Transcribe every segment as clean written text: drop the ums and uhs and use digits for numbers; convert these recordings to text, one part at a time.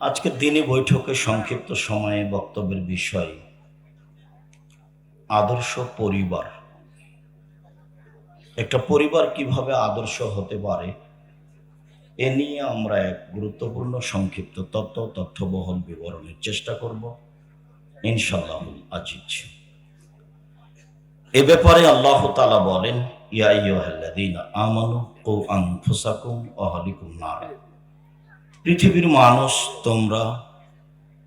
আজকের দিনে বৈঠকে সংক্ষিপ্ত সময়ে বক্তব্যের বিষয় আদর্শ পরিবার। একটা পরিবার কিভাবে আদর্শ হতে পারে এ নিয়ে আমরা এক গুরুত্বপূর্ণ সংক্ষিপ্ত তথ্যবহুল বিবরণের চেষ্টা করব ইনশাআল্লাহ আজিজ। এ ব্যাপারে আল্লাহ তাআলা বলেন, ইয়া আইয়ুহাল্লাযীনা আমানু কু আনফুসাকুম ওয়া আহলিকুম নার। পৃথিবীর মানুষ, তোমরা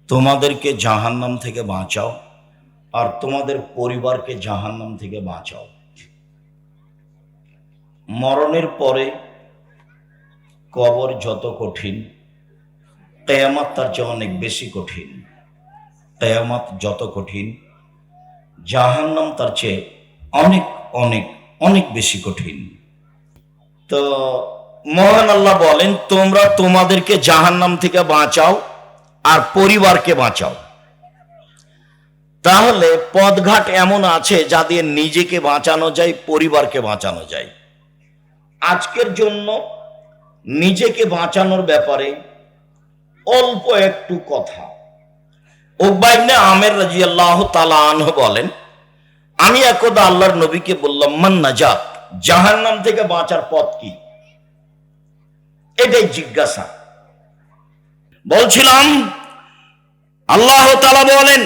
তোমাদেরকে জাহান্নাম থেকে বাঁচাও আর তোমাদের পরিবারকে জাহান্নাম থেকে বাঁচাও। মরণের পরে কবর যত কঠিন, কিয়ামত তার চেয়ে অনেক বেশি কঠিন। কিয়ামত যত কঠিন, জাহান্নাম তার চেয়ে অনেক অনেক অনেক বেশি কঠিন। তো মহান আল্লাহ বলেন, তোমরা তোমাদেরকে জাহান্নাম থেকে বাঁচাও আর পরিবারকে বাঁচাও। তাহলে পথঘাট এমন আছে যা দিয়ে নিজেকে বাঁচানো যায়, পরিবারকে বাঁচানো যায়। আজকের জন্য নিজেকে বাঁচানোর ব্যাপারে অল্প একটু কথা। উকবা ইবনে আমের রাদিয়াল্লাহু তাআলা আনহু বলেন, আমি একদা আল্লাহর নবীকে বললাম, মান নাজাত, জাহান্নাম থেকে বাঁচার পথ কি? এটাই জিজ্ঞাসা। বলছিলাম, আল্লাহ তাআলা বলেন,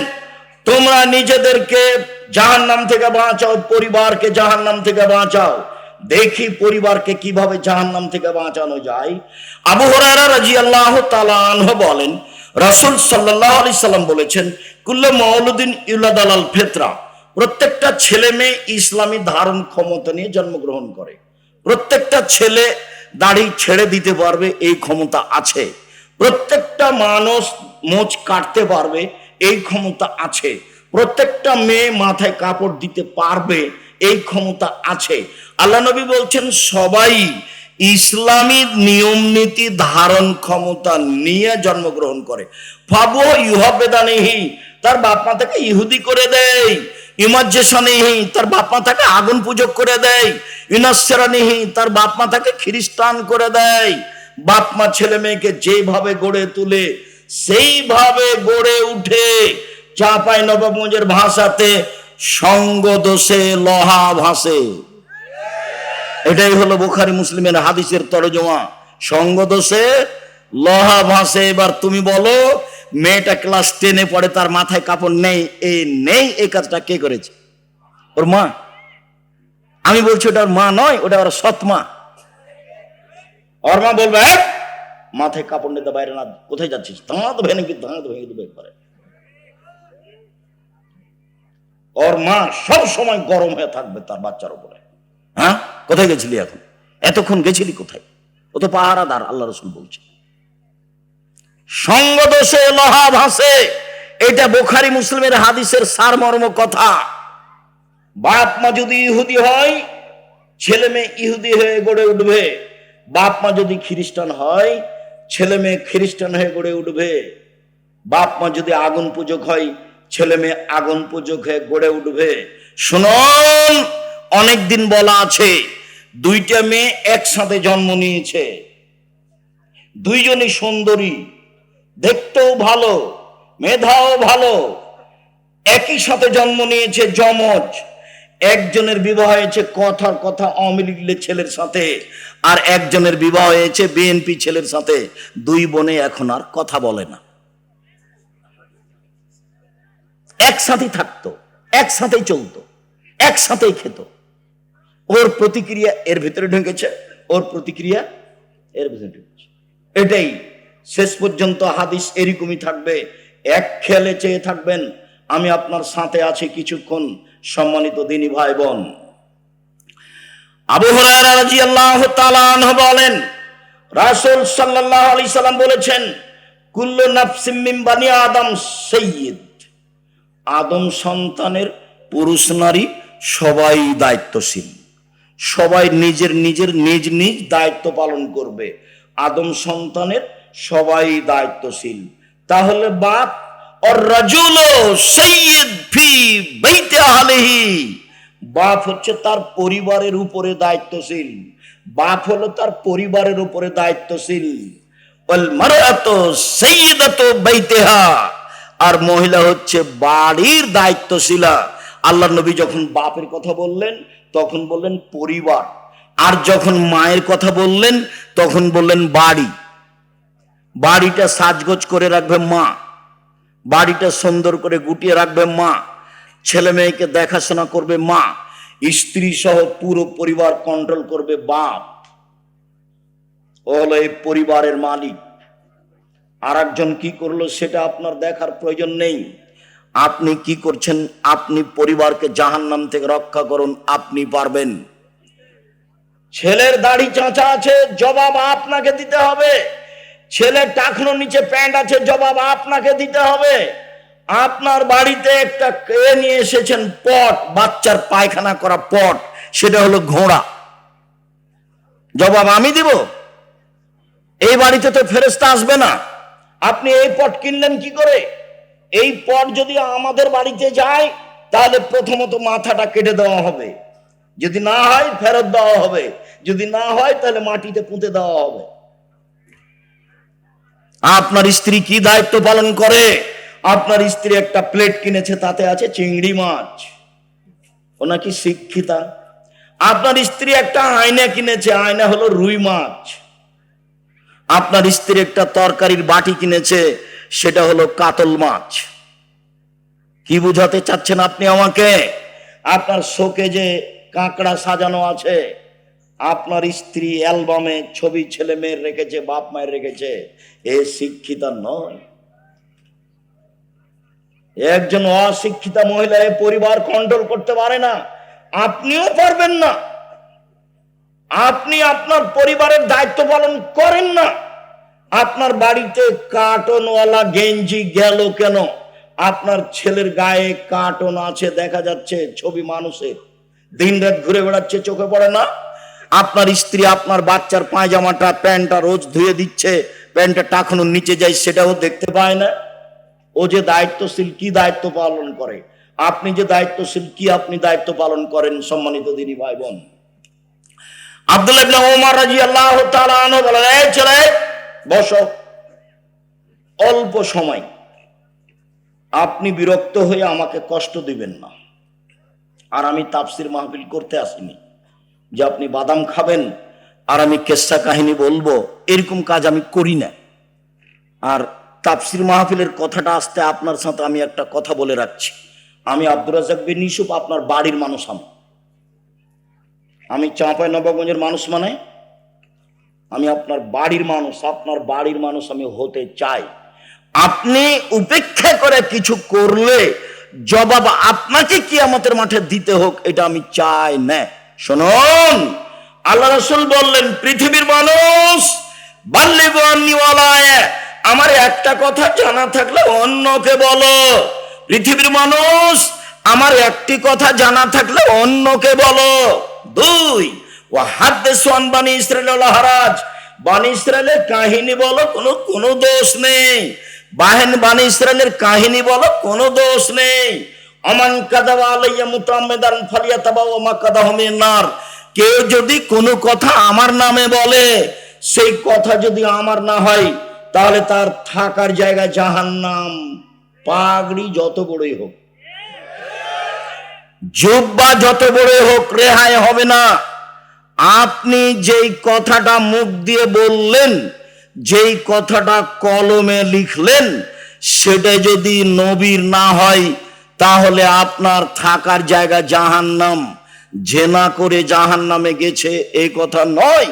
তোমরা নিজেদেরকে জাহান্নাম থেকে বাঁচাও, পরিবারকে জাহান্নাম থেকে বাঁচাও। দেখি পরিবারকে কিভাবে জাহান্নাম থেকে বাঁচানো যায়। আবু হুরায়রা রাদিয়াল্লাহু তাআলা আনহু বলেন, রাসূল সাল্লাল্লাহু আলাইহি সাল্লাম বলেছেন, কুল্লু মাউলুদিন ইউলাদ আলাল ফিতরা, প্রত্যেকটা ছেলে মেয়ে ইসলামী ধারণ ক্ষমতা নিয়ে জন্মগ্রহণ করে। প্রত্যেকটা ছেলে দাড়ি ছেড়ে দিতে পারবে, এই ক্ষমতা আছে। প্রত্যেকটা মানুষ মোচ কাটতে পারবে, এই ক্ষমতা আছে। প্রত্যেকটা মেয়ে মাথায় কাপড় দিতে পারবে, এই ক্ষমতা আছে। আল্লাহ নবী বলছেন, সবাই ইসলামী নিয়ম নীতি ধারণ ক্ষমতা নিয়ে জন্মগ্রহণ করে। ফাবু ইউহাবেদানিহি, তার বাপ মা তাকে ইহুদি করে দেয়। ইমাজ্জেসানিহি, তার বাপ মা তাকে আগুন পূজক করে দেয়। ইনাসরানিহি, তার বাপ মা তাকে খ্রিস্টান করে দেয়। বাপ মা ছেলে মেয়েকে যেভাবে গড়ে তুলে সেইভাবে গড়ে উঠে। চাঁপাই নবাবগঞ্জের ভাষাতে সঙ্গ দোষে লোহা ভাসে। এটাই হলো বুখারী মুসলিমের হাদিসের তরজমা। সঙ্গ দোষে লোহা ভাসে। এবার তুমি বলো, মেয়েটা ক্লাস 10-এ পড়ে, তার মাথায় কাপড় নেই, এই কাজটা কে করেছে? ওর মা। আমি বলছি ওটা ওর মা নয়, ওটা ওর সৎ মা। ওর মা বলবে, মাথায় কাপড় নিতে বাইরে না, কোথায় যাচ্ছিস? দাঁত ভেঙে দেবে একবারে। ওর মা সব সময় গরম হয়ে থাকবে তার বাচ্চার উপরে। হ্যাঁ, কোথায় গেছিলি এখন? এতক্ষণ গেছিলি কোথায়? ও তো পাহারাদার, আল্লাহ রাসূল বলছে। সঙ্গ দোষে লোহা ভাসে, এটা বুখারী মুসলিমের হাদিসের সারমর্ম কথা। বাপ মা যদি ইহুদি হয়, ছেলে মেয়ে ইহুদি হয়ে গড়ে উঠবে। বাপ মা যদি খ্রিস্টান হয়, ছেলে মেয়ে খ্রিস্টান হয়ে গড়ে উঠবে। বাপ মা যদি আগুন পূজক হয়, ছেলে মেয়ে আগুন পূজক হয়ে গড়ে উঠবে। শুনুন, অনেকদিন বলা আছে, দুইটা মেয়ে একসাথে জন্ম নিয়েছে, দুইজনই সুন্দরী, দেখতেও ভালো, মেধাও ভালো, একই সাথে জন্ম নিয়েছে, যমজ। একজনের বিবাহ হয়েছে কথার কথা আওয়ামী লীগের ছেলের সাথে, আর একজনের বিবাহ হয়েছে বিএনপি ছেলের সাথে। দুই বোনে এখন আর কথা বলে না, একসাথেই থাকতো, একসাথেই চলতো, একসাথেই খেত। ওর প্রতিক্রিয়া এর ভিতরে ঢুকেছে, ওর প্রতিক্রিয়া এর ভিতরে ঢুকেছে। এটাই শেষ পর্যন্ত হাদিস এরকমই থাকবে। এক খেয়ালে চেয়ে থাকবেন, আমি আপনার সাথে আছি কিছুক্ষণ। সম্মানিত দিনী ভাই বোন, আবু হুরায়রা রাদিয়াল্লাহু তাআলা আনহু বলেন, রাসূল সাল্লাল্লাহু আলাইহি সাল্লাম বলেছেন, কুল্লু নাফসিম মিন বানি আদম সাইয়্যিদ, আদম সন্তানের পুরুষ নারী সবাই দায়িত্বশীল। সবাই নিজের নিজের নিজ নিজ দায়িত্ব পালন করবে। আদম সন্তানের সবাই দায়িত্বশীল। তাহলে বাপ আর রাজুল সাইয়্যিদ ফি বাইতি আহলিহি, বাপ হচ্ছে তার পরিবারের উপরে দায়িত্বশীল। বাপ হলো তার পরিবারের উপরে দায়িত্বশীল। ওয়াল মারআতু সাইয়্যিদাতু বাইতিহা, আর মহিলা হচ্ছে বাড়ির দায়িত্বশীলা। আল্লাহর নবী যখন বাপের কথা বললেন তখন বললেন পরিবার, আর যখন মায়ের কথা বললেন তখন বললেন বাড়ি। বাড়িটা সাজগোজ করে রাখবে মা, বাড়িটা সুন্দর করে গুটিয়ে রাখবে মা, ছেলে মেয়েকে দেখাশোনা করবে মা, স্ত্রী সহ পুরো পরিবার কন্ট্রোল করবে বাপ। ও হলো এই পরিবারের মালিক। আর একজন কি করলো সেটা আপনার দেখার প্রয়োজন নেই। আপনি কি করছেন? আপনি পরিবারকে জাহান্নাম থেকে রক্ষা করুন, আপনি পারবেন। ছেলের দাড়ি চাঁচা আছে, জবাব আপনাকে দিতে হবে। ছেলের টাকনোর নিচে প্যান্ট আছে, জবাব আপনাকে দিতে হবে। আপনার বাড়িতে একটা কে নিয়ে এসেছেন পট, বাচ্চার পায়খানা করা পট, সেটা হলো ঘোড়া, জবাব আমি দিব? এই বাড়িতে তো ফেরেশতা আসবে না। আপনি এই পট কিনলেন কি করে? এই পট যদি আমাদের বাড়িতে যায় তাহলে প্রথমত মাথাটা কেটে দেওয়া হবে, যদি না হয় ফেরত দেওয়া হবে, যদি না হয় তাহলে মাটিতে পুঁতে দেওয়া হবে। আপনার স্ত্রী কি দায়িত্ব পালন করে? আপনার স্ত্রী একটা প্লেট কিনেছে, তাতে আছে চিংড়ি মাছ, ও নাকি শিক্ষিতা। আপনার স্ত্রী একটা আয়না কিনেছে, আয়না হলো রুই মাছ। আপনার স্ত্রী একটা তরকারির বাটি কিনেছে, সেটা হলো কাতল মাছ। কি বুঝাতে চাচ্ছেন আপনি আমাকে? আপনার শোকে যে কাঁকড়া সাজানো আছে, আপনার স্ত্রী অ্যালবামে ছবি ছেলে মেয়ের রেখেছে, বাপ মায়ের রেখেছে, এ শিক্ষিতা নয়। একজন অশিক্ষিতা মহিলা এ পরিবার কন্ট্রোল করতে পারে না, আপনিও পারবেন না। আপনি আপনার পরিবারের দায়িত্ব পালন করেন না। আপনার বাড়িতে কার্টনওয়ালা গেঞ্জি গেল কেন? আপনার ছেলের গায়ে কার্টন আছে, দেখা যাচ্ছে ছবি মানুষের, দিন রাত ঘুরে বেড়াচ্ছে, চোখে পড়ে না? আপনার স্ত্রী আপনার বাচ্চার পায়জামাটা প্যান্টটা রোজ ধুয়ে দিচ্ছে, প্যান্টটা টাকানোর নিচে যায়, সেটাও দেখতে পায় না। ও যে দায়িত্বশীল, কি দায়িত্ব পালন করে? আপনি যে দায়িত্বশীল, কি আপনি দায়িত্ব পালন করেন? সম্মানিত দিনী ভাই বোন, আব্দুল্লাহ ইবনে ওমর রাদিয়াল্লাহু তাআলা আনহু বলেন, এই ছেলে বসো, অল্প সময়, আপনি বিরক্ত হয়ে আমাকে কষ্ট দিবেন না। আর আমি তাফসির মাহফিল করতে আসিনি যে আপনি বাদাম খাবেন আর আমি কেসা কাহিনী বলবো, এরকম কাজ আমি করি না। আর তাফসির মাহফিলের কথাটা আসতে আপনার সাথে আমি একটা কথা বলে রাখছি। আমি আব্দুর রাজ্জাক বিন ইউসুফ আপনার বাড়ির মানুষ। আমি চাঁপাইনবাবগঞ্জের মানুষ, মানে আমি আপনার বাড়ির মানুষ। আপনার বাড়ির মানুষ আমি হতে চাই। আপনি উপেক্ষা করে কিছু করলে জবাব আপনাকে কিয়ামতের মাঠে দিতে হোক, এটা আমি চাই না। শুনুন, আল্লাহ রাসূল বললেন, পৃথিবীর মানুষ বাল্লিগু আন্নী ওয়ালায়া, আমার একটা কথা জানা থাকলে অন্যকে বলো। পৃথিবীর মানুষ, আমার একটি কথা জানা থাকলে অন্যকে বলো। দুই, ওয়া হাদিসু আন বানি ইসরাঈল ওয়ালা হারাজ, বানি ইসরাঈলের কাহিনী বলো, কোনো দোষ নেই। বানি ইসরাঈলের কাহিনী বলো, কোনো দোষ নেই। আমান কাযাবা আলাইয়া মুতাআম্মিদান ফালিয়াতাবাওয়া মাকাদাহু মিনান নার, কেউ যদি কোনো কথা আমার নামে বলে, সেই কথা যদি আমার না হয়, তাহলে তার থাকার জায়গা জাহান্নাম। পাগড়ি যত বড়ই হোক, জুব্বা যত বড়ই হোক, রেহাই হবে না। আপনি যেই কথাটা মুখ দিয়ে বললেন, যেই কথাটা কলমে লিখলেন, সেটা যদি নবীর না হয়, তাহলে আপনার থাকার জায়গা জাহান্নাম। জেনা করে জাহান্নামে গেছে এই কথা নয়,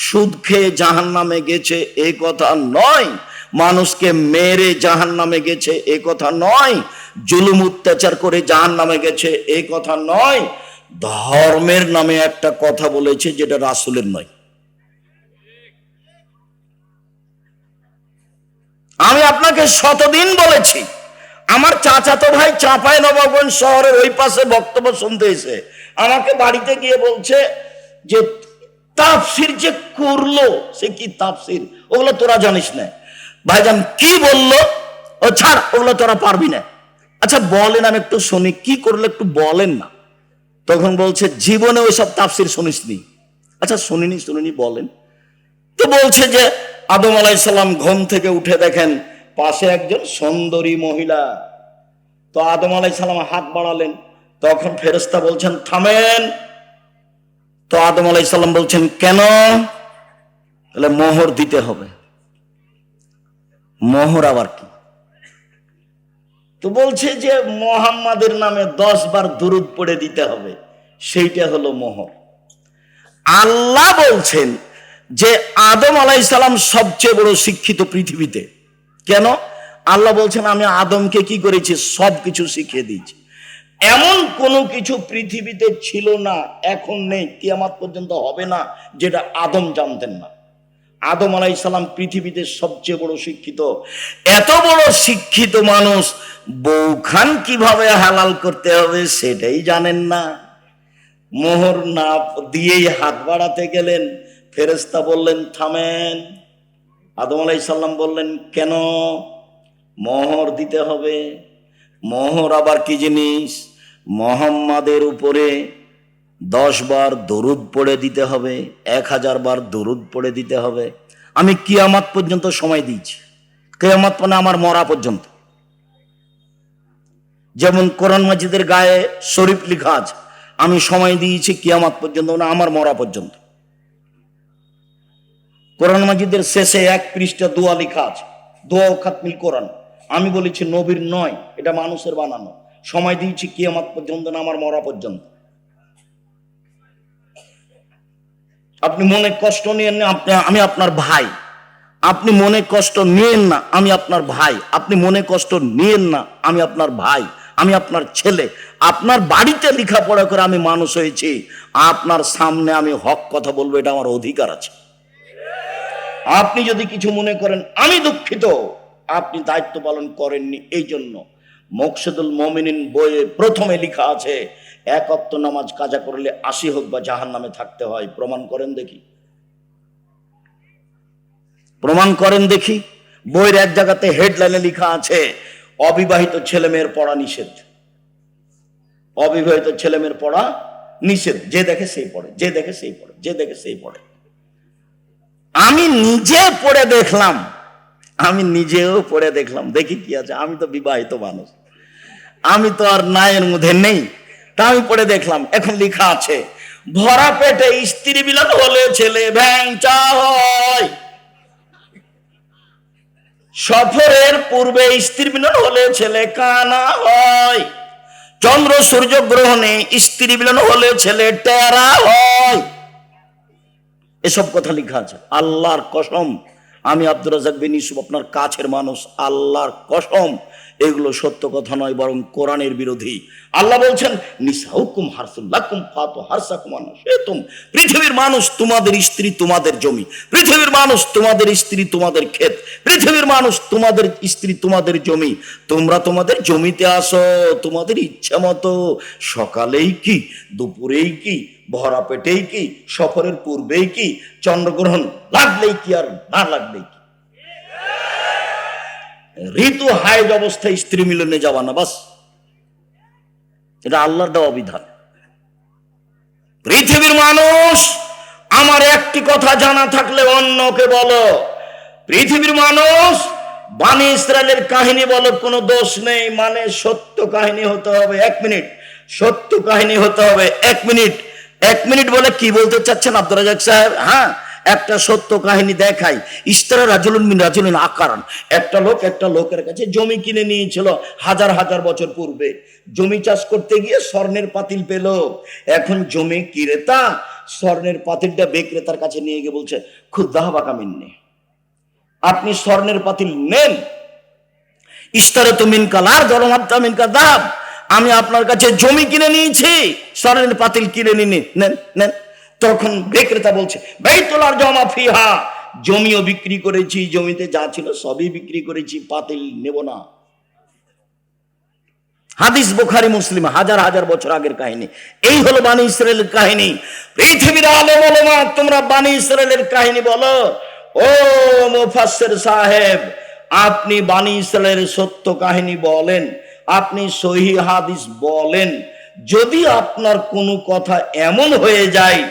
সুদ খেয়ে জাহান্নামে গেছে এই কথা নয়, মানুষকে মেরে জাহান্নামে গেছে এই কথা নয়, জুলুম অত্যাচার করে জাহান্নামে গেছে এই কথা নয়। ধর্মের নামে একটা কথা বলেছে যেটা রাসূলের নয়। আমি আপনাকে শতদিন বলেছি, আমার চাচাতো ভাই চাঁপাইনবাবগঞ্জ শহরের ওই পাশে বক্তব্য শুনতে এসে আমাকে বাড়িতে গিয়ে বলছে যে তাফসির যে করলো, সে কি তাফসির, ওগুলো তোরা জানিস না। ভাইজান কি বললো? ও ছাড়, ওগুলো তোরা পারবি না। আচ্ছা বলেন, আমি একটু শুনি, কি করলে একটু বলেন না। তখন বলছে জীবনে ওইসব তাফসির শুনিসনি। আচ্ছা শুনিনি বলেন তো। বলছে যে আদম আলাইহিস সালাম ঘুম থেকে উঠে দেখেন পাশে একজন সুন্দরী মহিলা। তো আদম আলাইহিস সালাম হাত বাড়ালেন, তখন ফেরেশতা বলছেন থামেন। তো আদম আলাইহিস সালাম বলছেন কেন? তাহলে মোহর দিতে হবে। মোহর আবার কি? তো বলছে যে মুহাম্মাদের নামে 10 বার দুরূদ পড়ে দিতে হবে, সেইটা হলো মোহর। আল্লাহ বলছেন যে আদম আলাইহিস সালাম সবচেয়ে বড় শিক্ষিত পৃথিবীতে। কেন? আল্লাহ বলছেন আমি আদমকে কি করেছি? সবকিছু শিখিয়ে দিয়েছি। এমন কোনো কিছু পৃথিবীতে ছিল না, এখন নেই, কিয়ামত পর্যন্ত হবে না, যেটা আদম জানতেন না। আদম আলাইহিস সালাম পৃথিবীতে সবচেয়ে বড় শিক্ষিত। এত বড় শিক্ষিত মানুষ বউখান কিভাবে হালাল করতে হবে সেটাই জানেন না। মোহর না দিয়েই হাত বাড়াতে গেলেন, ফেরেশতা বললেন থামেন। আদম আলাইহিস সালাম বললেন কেন? মোহর দিতে হবে। মোহর আবার কি জিনিস? মুহাম্মাদের উপরে 10 বার দরুদ পড়ে দিতে হবে, 1000 বার দরুদ পড়ে দিতে হবে। আমি কিয়ামত পর্যন্ত সময় দিয়েছি, কিয়ামত মানে আমার মরা পর্যন্ত। যেমন কোরআন মাজিদের গায়ে শরীফ লেখা আছে, আমি সময় দিয়েছি কিয়ামত পর্যন্ত, মানে আমার মরা পর্যন্ত। কোরআন মাজিদের শেষে 1 পৃষ্ঠা দোয়া লেখা আছে, দোয়া ও খাতমিল কোরআন। আমি বলেছি নবীর নয়, এটা মানুষের বানানো। সময় দিয়েছি কিয়ামত পর্যন্ত না আমার মরা পর্যন্ত। আপনি মনে কষ্ট নিয়েন না, আমি আপনার ভাই। আপনি মনে কষ্ট নিয়েন না, আমি আপনার ভাই। আপনি মনে কষ্ট নিয়েন না, আমি আপনার ভাই, আমি আপনার ছেলে। আপনার বাড়িতে লেখাপড়া করে আমি মানুষ হয়েছি, আপনার সামনে আমি হক কথা বলবো, এটা আমার অধিকার আছে। আপনি যদি কিছু মনে করেন আমি দুঃখিত, আপনি দায়িত্ব পালন করেননি। এই জন্য মকসুদুল মুমিনিন বইয়ে প্রথমে লেখা আছে 1 ওয়াক্ত নামাজ কাজা করলে 80 হোক বা জাহান্নামে থাকতে হয়। প্রমাণ করেন দেখি, প্রমাণ করেন দেখি। বইয়ের এক জায়গাতে হেডলাইনে লেখা আছে অবিবাহিত ছেলে মেয়ের পড়া নিষেধ। অবিবাহিত ছেলে মেয়ের পড়া নিষেধ, যে দেখে সেই পড়ে, যে দেখে সেই পড়ে, যে দেখে সেই পড়ে। আমি নিজে পড়ে দেখলাম, আমি নিজেও পড়ে দেখলাম, দেখি কি আছে। আমি তো বিবাহিত মানুষ, আমি তো আর নায়ের মধ্যে নেই, তা আমি পড়ে দেখলাম। এখন লেখা আছে ভরা পেটে স্ত্রী মিলন হলে ছেলে ভ্যাংচা হয়, সফরের পূর্বে স্ত্রী মিলন হলে ছেলে কানা হয়, চন্দ্র সূর্য গ্রহণে স্ত্রী মিলন হলে ছেলে টেরা হয়। এসব কথা লেখা আছে। আল্লাহর কসম, আমি আব্দুর রাজ্জাক বিন ইউসুফ আপনার কাছের মানুষ, আল্লাহর কসম এগুলো সত্য কথা নয়, বরং কোরআনের বিরোধী। আল্লাহ বলছেন নিসাউকুম হারসুল লাকুম ফাতু হারসাকুম আনশাতুম। পৃথিবীর মানুষ তোমাদের স্ত্রী তোমাদের জমি, পৃথিবীর মানুষ তোমাদের স্ত্রী তোমাদের ক্ষেত, পৃথিবীর মানুষ তোমাদের স্ত্রী তোমাদের জমি। তোমরা তোমাদের জমিতে আসো তোমাদের ইচ্ছা মতো, সকালেই কি, দুপুরেই কি, ভরা পেটেই কি, সফরের পূর্বেই কি, চন্দ্রগ্রহণ লাগলেই কি আর না লাগলেই কি। ঋতু হাইজ অবস্থায় স্ত্রী মিলনে যাওয়া না, বাস। এটা আল্লাহর দেওয়া বিধান। পৃথিবীর মানুষ, আমার একটি কথা জানা থাকলে অন্যকে বলো। পৃথিবীর মানুষ, বানি ইসরায়েলের কাহিনী বলো, কোনো দোষ নেই, মানে সত্য কাহিনী হতে হবে। 1 মিনিট, সত্য কাহিনী হতে হবে। 1 মিনিট, 1 মিনিট বলে কি বলতে চাচ্ছেন আব্দুর রাজ্জাক সাহেব? হ্যাঁ, একটা সত্য কাহিনী দেখাই। ইস্তারা রাজুলুন মিন রাজুলিন আকারান। একটা লোকের কাছে জমি কিনে নিয়েছিল হাজার হাজার বছর পূর্বে। জমি চাষ করতে গিয়ে স্বর্ণের পাতিল পেল। এখন জমি ক্রেতা স্বর্ণের পাতিলটা বিক্রেতার কাছে নিয়ে গিয়ে বলছে খুদ দাহাবা কামিননে, আপনি স্বর্ণের পাতিল নেন। ইস্তারা তো মিনকাল আর দরমাত্তা মিনকা দাব, আমি আপনার কাছে জমি কিনে নিয়েছি, স্বর্ণের পাতিল কিনে নিয়ে নেন নেন। তখন বিক্রেতা বলছে বাইতুলার জমা ফিহা, জমিও বিক্রি করেছি, জমিতে যা ছিল সবই বিক্রি করেছি, পাতিল নেব না। হাদিস বুখারী মুসলিম, হাজার হাজার বছর আগের কাহিনী। এই হলো বানি ইসরায়েলের কাহিনী। পৃথিবীর আলেম ওলামা, তোমরা বানি ইসরায়েলের কাহিনী বলো। ও মুফাসসির সাহেব, আপনি বানি ইসরায়েলের সত্য কাহিনী বলেন, আপনি সহিহ হাদিস বলেন। যদি আপনার কোনো কথা এমন হয়ে যায়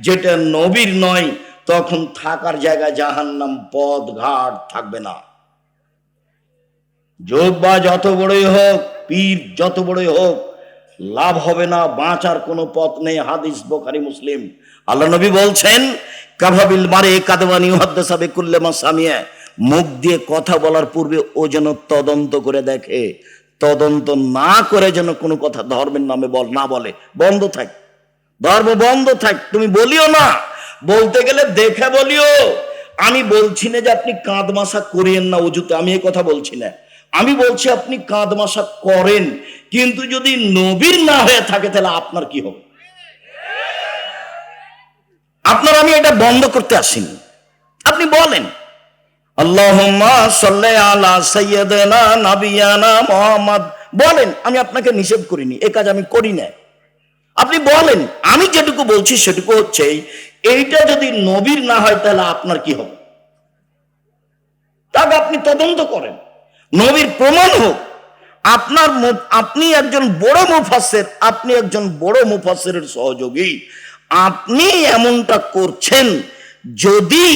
যেটা নবীর নয়, তখন থাকার জায়গায় জাহান্নাম, পথ ঘাট থাকবে না। যোদ্ধা যত বড়ই হোক, পীর যত বড়ই হোক, লাভ হবে না, বাঁচার কোনো পথ নেই। হাদিস বুখারী মুসলিম। আল্লাহ নবী বলছেন, কাভাবিল মারে কাদওয়ানি হাদাসা বিকুল্লি মা সামিয়া, মুখ দিয়ে কথা বলার পূর্বে ও যেন তদন্ত করে দেখে, তদন্ত না করে যেন কোনো কথা ধর্মের নামে না বলে। বন্ধ থাক, ধর্ম বন্ধ থাক, তুমি বলিও না। বলতে গেলে দেখে বলিও। আমি বলছি না যে আপনি কাঁদমাশা করিয়েন না অজুতে, আমি এই কথা বলছি না। আমি বলছি আপনি কাঁদমাশা করেন, কিন্তু যদি নবীর না হয়ে থাকে তাহলে আপনার কি হবে? আপনার আমি এটা বন্ধ করতে আসিনি। আপনি বলেন আল্লাহুম্মা সাল্লি আলা সাইয়্যিদিনা নাবিয়ানা মুহাম্মদ, বলেন, আমি আপনাকে নিষেধ করিনি, এই কাজ আমি করি না। আপনি বলেন, আমি যেটুকু বলছি সেটুকু হচ্ছে এইটা যদি নবীর না হয় তাহলে আপনার কি হবে? তাকে আপনি তদন্ত করেন, নবীর প্রমাণ হোক। আপনি একজন বড় মুফাসসির, আপনি একজন বড় মুফাসসিরের সহযোগী, আপনি এমনটা করছেন, যদি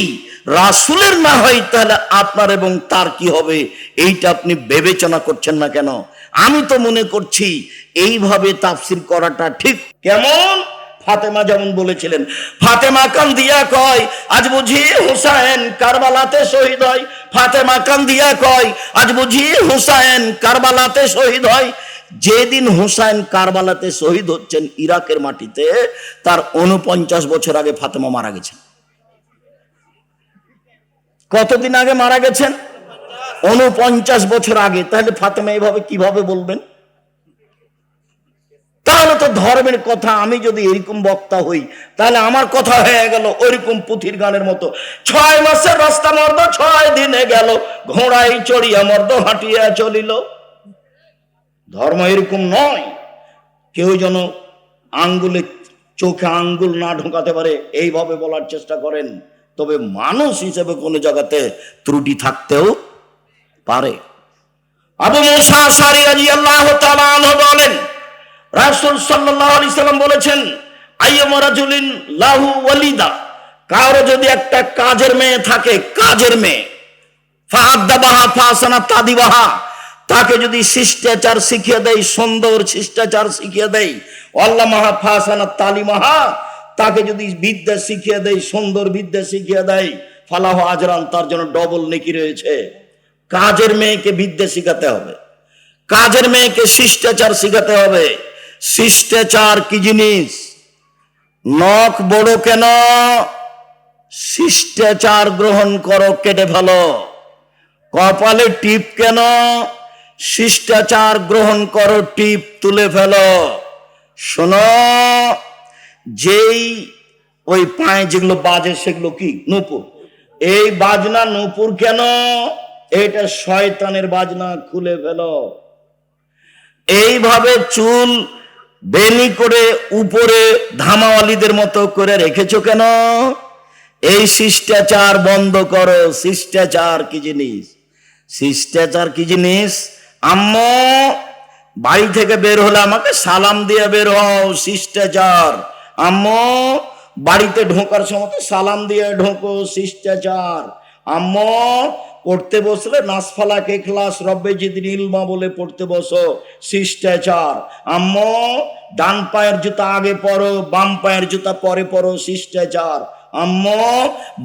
রাসূলের না হয় তাহলে আপনার এবং তার কি হবে, এইটা আপনি বিবেচনা করছেন না কেন? আমি তো মনে করছি এইভাবে তাফসীর করাটা ঠিক। কেমন? ফাতেমা যেমন বলেছিলেন, ফাতেমা কান্দিয়া কয় আজ বুঝি হুসাইন কারবালাতে শহীদ হয়। ফাতেমা কান্দিয়া কয় আজ বুঝি হুসাইন কারবালাতে শহীদ হয়। যেদিন হুসাইন কারবালাতে শহীদ হচ্ছেন ইরাকের মাটিতে, তার 49 বছর আগে ফাতেমা মারা গেছেন। কতদিন আগে মারা গেছেন? 49 বছর আগে। তাহলে ফাতেমা এইভাবে কিভাবে বলবেন? তাহলে তো ধর্মের কথা, আমি যদি এরকম বক্তা হই তাহলে আমার কথা হয়ে গেল ওইরকম পুথির গানের মতো, 6 মাসের রাস্তা মর্দ 6 দিনে গেল, ঘোড়ায় চড়িয়া মর্দ হাঁটিয়া চলিল। ধর্ম এরকম নয়। কেউ যেন আঙ্গুলে চোখে আঙ্গুল না ঢোকাতে পারে এইভাবে বলার চেষ্টা করেন, তবে মানুষ হিসেবে কোনো জায়গাতে ত্রুটি থাকতেও পারে। আবু মুসা আশআরী রাদিয়াল্লাহু তাআলা আনহু বলেন, রাসূল সাল্লাল্লাহু আলাইহি সাল্লাম বলেছেন, আইয়ুমা রাজুলিন লাহু ওয়ালিদা, কারো যদি একটা কাজের মেয়ে থাকে, কাজের মেয়ে, ফাআদ্দাবাহা ফাসানা তাদিবাহা, তাকে যদি শিষ্টাচার শিখিয়ে দেয়, সুন্দর শিষ্টাচার শিখিয়ে দেয়, আল্লামাহা ফাসানা তালিমাহা, তাকে যদি বিদ্যা শিখিয়ে দেয়, সুন্দর বিদ্যা শিখিয়ে দেয়, ফালাহু আজরান, তার জন্য ডবল নেকি রয়েছে। কাজের মেয়েকে বিদ্যা শিখাতে হবে, কাজের মেয়েকে শিষ্টাচার শিখাতে হবে। শিষ্টাচার কি জিনিস? নখ বড় কেন? শিষ্টাচার গ্রহণ করো, কেটে ফেলো। কপালে টিপ কেন? শিষ্টাচার গ্রহণ করো, টিপ তুলে ফেলো। শোনো, যেই ওই পায়ে যেগুলো বাজে সেগুলো কি? নূপুর। এই বাজনা নূপুর কেন? এটা শয়তানের বাজনা, খুলে ফেলো। এইভাবে চুল বেনি করে উপরে ধামাওয়ালিদের মতো করে রেখেছো কেন? এই শিষ্টাচার বন্ধ করো। শিষ্টাচার কি জিনিস? শিষ্টাচার কি জিনিস? আম্মু বাড়ি থেকে বের হলে আমাকে সালাম দিয়ে বের হও, শিষ্টাচার। আম্মু বাড়িতে ঢোকার সময় সালাম দিয়ে ঢোকো, শিষ্টাচার। আম্মু পড়তে বসলে নাসফালাক ইখলাস রব্বে জিদনি ইলমা বলে পড়তে বসো, শিষ্টাচার। আম্মু ডান পায়ের জুতা আগে পরো, বাম পায়ের জুতা পরে পরো, শিষ্টাচার। আম্মু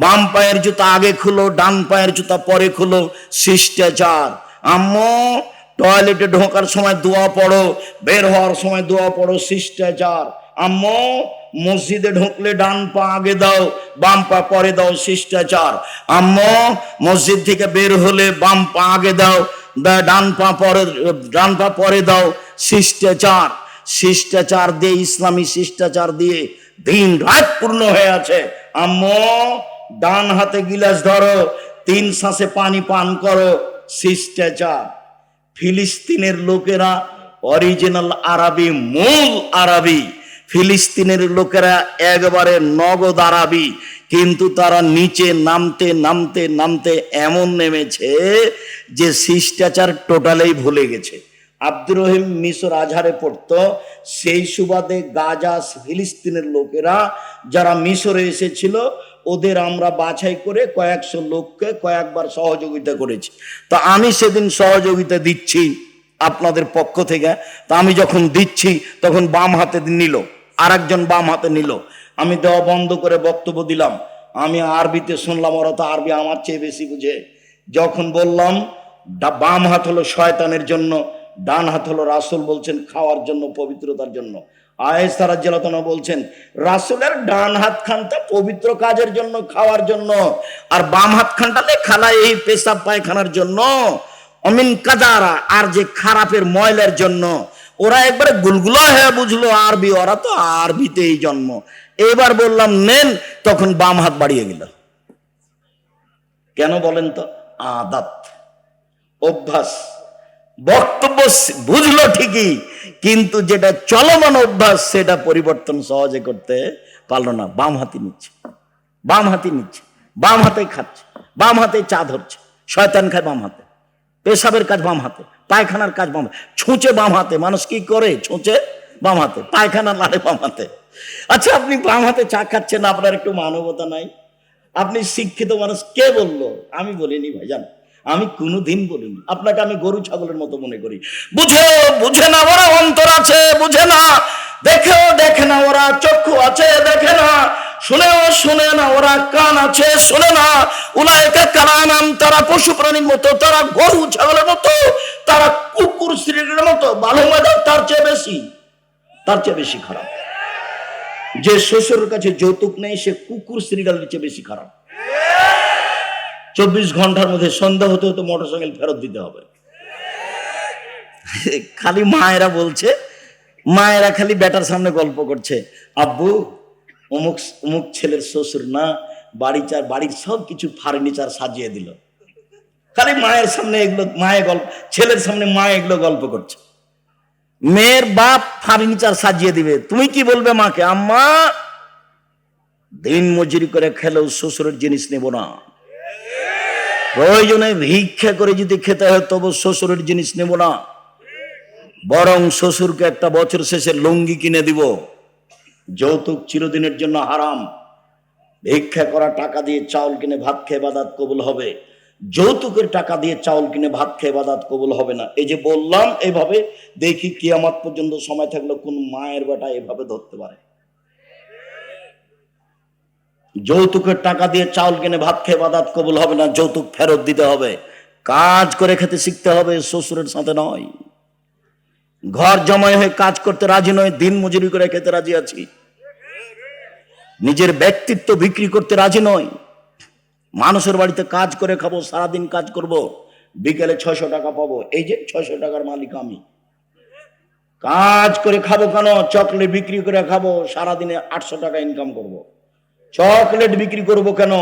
বাম পায়ের জুতা আগে খুলো, ডান পায়ের জুতা পরে খুলো, শিষ্টাচার। আম্মু টয়লেটে ঢোকার সময় দোয়া পড়ো, বের হওয়ার সময় দোয়া পড়ো, শিষ্টাচার। আম্মু মসজিদে ঢুকলে ডান পা আগে দাও, বাম পা পরে দাও, শিষ্টাচার। আম্মু মসজিদ থেকে বের হলে বাম পা আগে দাও, ডান পা পরে দাও, শিষ্টাচার। শিষ্টাচার দিয়ে, ইসলামী শিষ্টাচার দিয়ে দিন রাত পূর্ণ হয়ে আছে। আম্মু ডান হাতে গিলাস ধরো, 3 শ্বাসে পানি পান করো, শিষ্টাচার। ফিলিস্তিনের লোকেরা অরিজিনাল আরবি, মূল আরবি। ফিলিস্তিনের লোকেরা একবারে নগদ আরবি, কিন্তু তারা নিচে নামতে নামতে নামতে এমন নেমেছে যে শিষ্টাচার টোটালেই ভুলে গেছে। আব্দুর রহিম মিশর আজহারে পড়তো, সেই সুবাদে গাজা ফিলিস্তিনের লোকেরা যারা মিশরে এসেছিল ওদের আমরা বাছাই করে কয়েকশো লোককে কয়েকবার সহযোগিতা করেছি। তো আমি সেদিন সহযোগিতা দিচ্ছি আপনাদের পক্ষ থেকে। তা আমি যখন দিচ্ছি তখন বাম হাতে নিল, আর একজন বাম হাতে নিল। আমি দেওয়া বন্ধ করে বক্তব্য দিলাম। আমি আরবিতে শুনলাম, ওরা তো আরবি আমার চেয়ে বেশি বুঝে। যখন বললাম বাম হাত হলো শয়তানের জন্য, ডান হাত হলো রাসূল বলছেন খাওয়ার জন্য, পবিত্রতার জন্য। আয়েশা রাদিয়াল্লাহু আনহা বলছেন রাসূলের ডান হাত খানটা পবিত্র কাজের জন্য, খাওয়ার জন্য, আর বাম হাত খানটা লেখালা এই পেশাব পায়খানার জন্য, অমিন কাজারা, আর যে খারাপের ময়লার জন্য। ওরা একবারে গুলগুলা হয়ে বুঝলো আরবি, ওরা তো আরবিতেই জন্ম। এবার বললাম নেন, তখন বাম হাত বাড়িয়ে গেল। কেন বলেন তো? আদাত, অভ্যাস। বক্তব্য বুঝলো ঠিকই, কিন্তু যেটা চলমান অভ্যাস সেটা পরিবর্তন সহজে করতে পারলো না। বাম হাতি নিচ্ছে, বাম হাতি নিচ্ছে, বাম হাতে খাচ্ছে, বাম হাতে চা ধরছে। শয়তান খায় বাম হাতে, পেশাবের কাজ বাম হাতে, পায়খানার কাজ বাম হাতে, ছুঁচে বাম হাতে। মানুষ কি করে? ছুঁচে বাম হাতে, পায়খানা লাড়ে বাম হাতে। আচ্ছা, আপনি বাম হাতে চা খাচ্ছেন, আপনার একটু মানবতা নাই? আপনি শিক্ষিত মানুষ, কে বললো? আমি বলিনি ভাইজান, আমি কোনোদিন বলিনি। আপনাকে আমি গরু ছাগলের মতো মনে করি। বুঝে না ওরা অন্তর আছে, বুঝে না। দেখে না ওরা চক্ষু আছে, দেখে না। শুনে না ওরা কান আছে, শুনে না। উলাইকা কালানাম, তারা পশু প্রাণীর মতো, তারা গরু ছাগলের মতো, তারা কুকুর শ্রীর মতো। ভালো মজা তার চেয়ে বেশি খারাপ। যে শ্বশুরের কাছে যৌতুক নেই সে কুকুর শ্রীডালের চেয়ে বেশি খারাপ। 24 ঘন্টার মধ্যে সন্ধ্যা হতে হতে মোটরসাইকেল ফেরত দিতে হবে। খালি মায়েরা বলছে, মায়েরা খালি বেটার সামনে গল্প করছে, আব্বু অমুক ছেলের শ্বশুর না বাড়ির সব কিছু ফার্নিচার সাজিয়ে দিল। খালি মায়ের সামনে এগুলো, ছেলের সামনে মা এগুলো গল্প করছে। মেয়ের বাপ ফার্নিচার সাজিয়ে দিবে, তুমি কি বলবে মাকে? আম্মা, দিন মজুরি করে খেলেও শ্বশুরের জিনিস নেব না। প্রয়োজনে ভিক্ষা করে যদি খেতে হয় তবু শ্বশুরের জিনিস নেব না। বরং শ্বশুরকে একটা বছর শেষে লুঙ্গি কিনে দিব। যৌতুক চিরদিনের জন্য হারাম। ভিক্ষা করা টাকা দিয়ে চাউল কিনে ভাত খেয়ে ইবাদত কবুল হবে, যৌতুকের টাকা দিয়ে চাউল কিনে ভাত খেয়ে ইবাদত কবুল হবে না। এই যে বললাম, এইভাবে দেখি কিয়ামত পর্যন্ত সময় থাকলে কোন মায়ের বেটা এভাবে ধরতে পারে। যৌতুকের টাকা দিয়ে চাউল কিনে ভাত খেয়ে ইবাদত কবুল হবে না, যৌতুক ফেরত দিতে হবে। কাজ করে খেতে শিখতে হবে, শ্বশুরের সাথে নয়। ঘর জমাই হয়ে কাজ করতে রাজি নয়, দিন মজুরি করে খেতে রাজি আছি। নিজের ব্যক্তিত্ব বিক্রি করতে রাজি নয়। মানুষের বাড়িতে কাজ করে খাবো, সারাদিন কাজ করব, বিকেলে 600 টাকা পাবো। এই যে 600 টাকার মালিক আমি। কাজ করে খাবো কেন? চকলেট বিক্রি করে খাবো, সারাদিনে 800 টাকা ইনকাম করব। চকলেট বিক্রি করব কেন?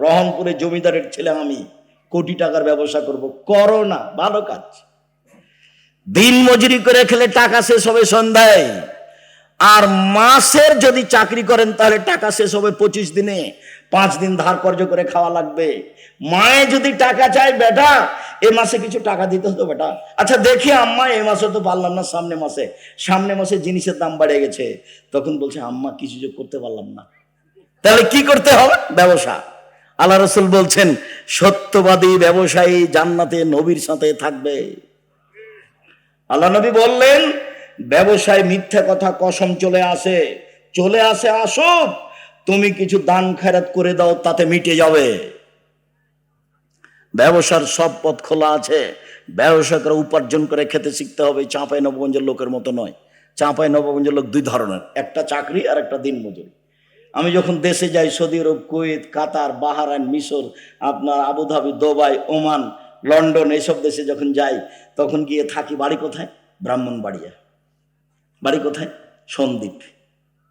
রহনপুরে জমিদারের ছেলে আমি, কোটি টাকার ব্যবসা করব। করো না, ভালো কাজ। দিন মজুরি করে খেলে টাকা শেষ হবে সন্ধ্যায়। আর মাসের যদি চাকরি করেন তাহলে টাকা শেষ হবে 25 দিনে। 5 দিন ধার কর্জ করে খাওয়া লাগবে। মায়ে যদি টাকা চায়, বেটা এ মাসে কিছু টাকা দিতে হতো বেটা। আচ্ছা দেখি আম্মা, এ মাসে তো পারলাম না, সামনে মাসে জিনিসের দাম বেড়ে গেছে। তখন বলছে আম্মা কিছু যে করতে পারলাম না। তাহলে কি করতে হবে? ব্যবসা। আল্লাহ রাসূল বলছেন সত্যবাদী ব্যবসায়ী জান্নাতে নবীর সাথে থাকবে। আল্লাহ নবী বললেন ব্যবসায় মিথ্যা কথা কসম চলে আসে আসুক, তুমি কিছু দান খেরাত করে দাও, তাতে মিটে যাবে। ব্যবসার সব পথ খোলা আছে। ব্যবসা করে উপার্জন করে খেতে শিখতে হবে। চাঁপাই নবগঞ্জের লোকের মতো নয়। চাঁপাই নবগঞ্জের লোক 2 ধরনের, একটা চাকরি আর একটা দিন মজুরি। আমি যখন দেশে যাই, সৌদি আরব, কুয়েত, কাতার, বাহরাইন, মিশর, আপনার আবুধাবি, দুবাই, ওমান, লন্ডন, এইসব দেশে যখন যাই তখন গিয়ে থাকি। বাড়ি কোথায়? ব্রাহ্মণবাড়িয়া। বাড়ি কোথায়? সন্দ্বীপ।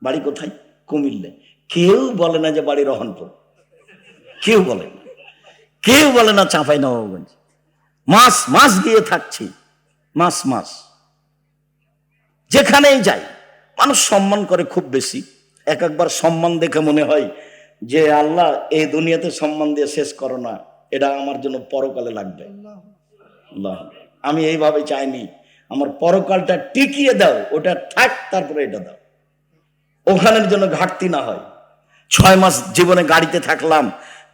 বাড়ি কোথায়? কুমিল্লা। কেউ বলে না যে বাড়ি রহনপুর, কেউ বলে না চাঁপাই নবাবগঞ্জ। মাস গিয়ে থাকছি, মাস যেখানেই যাই মানুষ সম্মান করে খুব বেশি। একবার সম্মান দেখে মনে হয় যে আল্লাহ এই দুনিয়াতে সম্মান দিয়ে শেষ করো না, এটা আমার জন্য পরকালে লাগবে। আমি এইভাবে চাইনি, আমার পরকালটা টিকিয়ে দাও, ওটা থাক, তারপরে এটা দাও, ওখানের জন্য ঘাটতি না হয়। 6 মাস জীবনে গাড়িতে থাকলাম,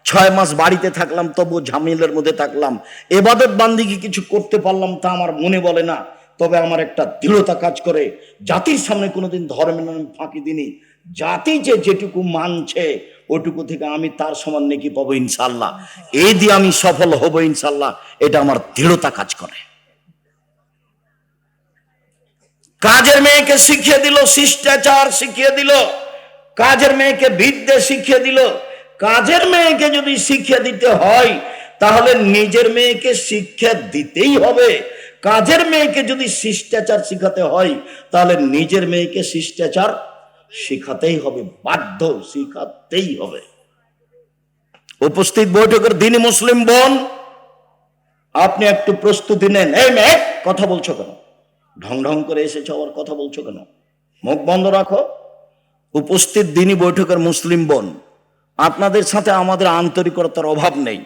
6 মাস বাড়িতে থাকলাম, তবু ঝামেলার মধ্যে থাকলাম, এবাদত বান্দিকে কিছু করতে পারলাম তা আমার মনে বলে না। তবে আমার একটা দৃঢ়তা কাজ করে, জাতির সামনে কোনোদিন ধর্মের নামে ফাঁকি দিনি। জাতি যে যেটুকু মানছে ওটুকু থেকে আমি তার সমান নেকি পাবো ইনশাল্লাহ, এই দিয়ে আমি সফল হব ইনশাল্লাহ, এটা আমার দৃঢ়তা কাজ করে। কাজের মেয়েকে শিখিয়ে দিল শিষ্টাচার, শিখিয়ে দিল কাজের মেয়েকে বিদ্যে শিখিয়ে দিল। কাজের মেয়েকে যদি শিক্ষা দিতে হয় তাহলে নিজের মেয়েকে শিক্ষা দিতেই হবে। কাজের মেয়েকে যদি শিষ্টাচার শিখাতে হয় তাহলে নিজের মেয়েকে শিষ্টাচার শিখাতেই হবে, বাধ্য, শিখাতেই হবে। উপস্থিত বৈঠকের দিনই মুসলিম বোন, আপনি একটু প্রস্তুতি নেন। এই মেয়ে, কথা বলছো কেন? ঢং ঢং করে এসেছো, আবার কথা বলছো কেন? মুখ বন্ধ রাখো। উপস্থিত দিনই বৈঠকের মুসলিম বোন, আপনাদের সাথে আমাদের আন্তরিকতার অভাব নেই।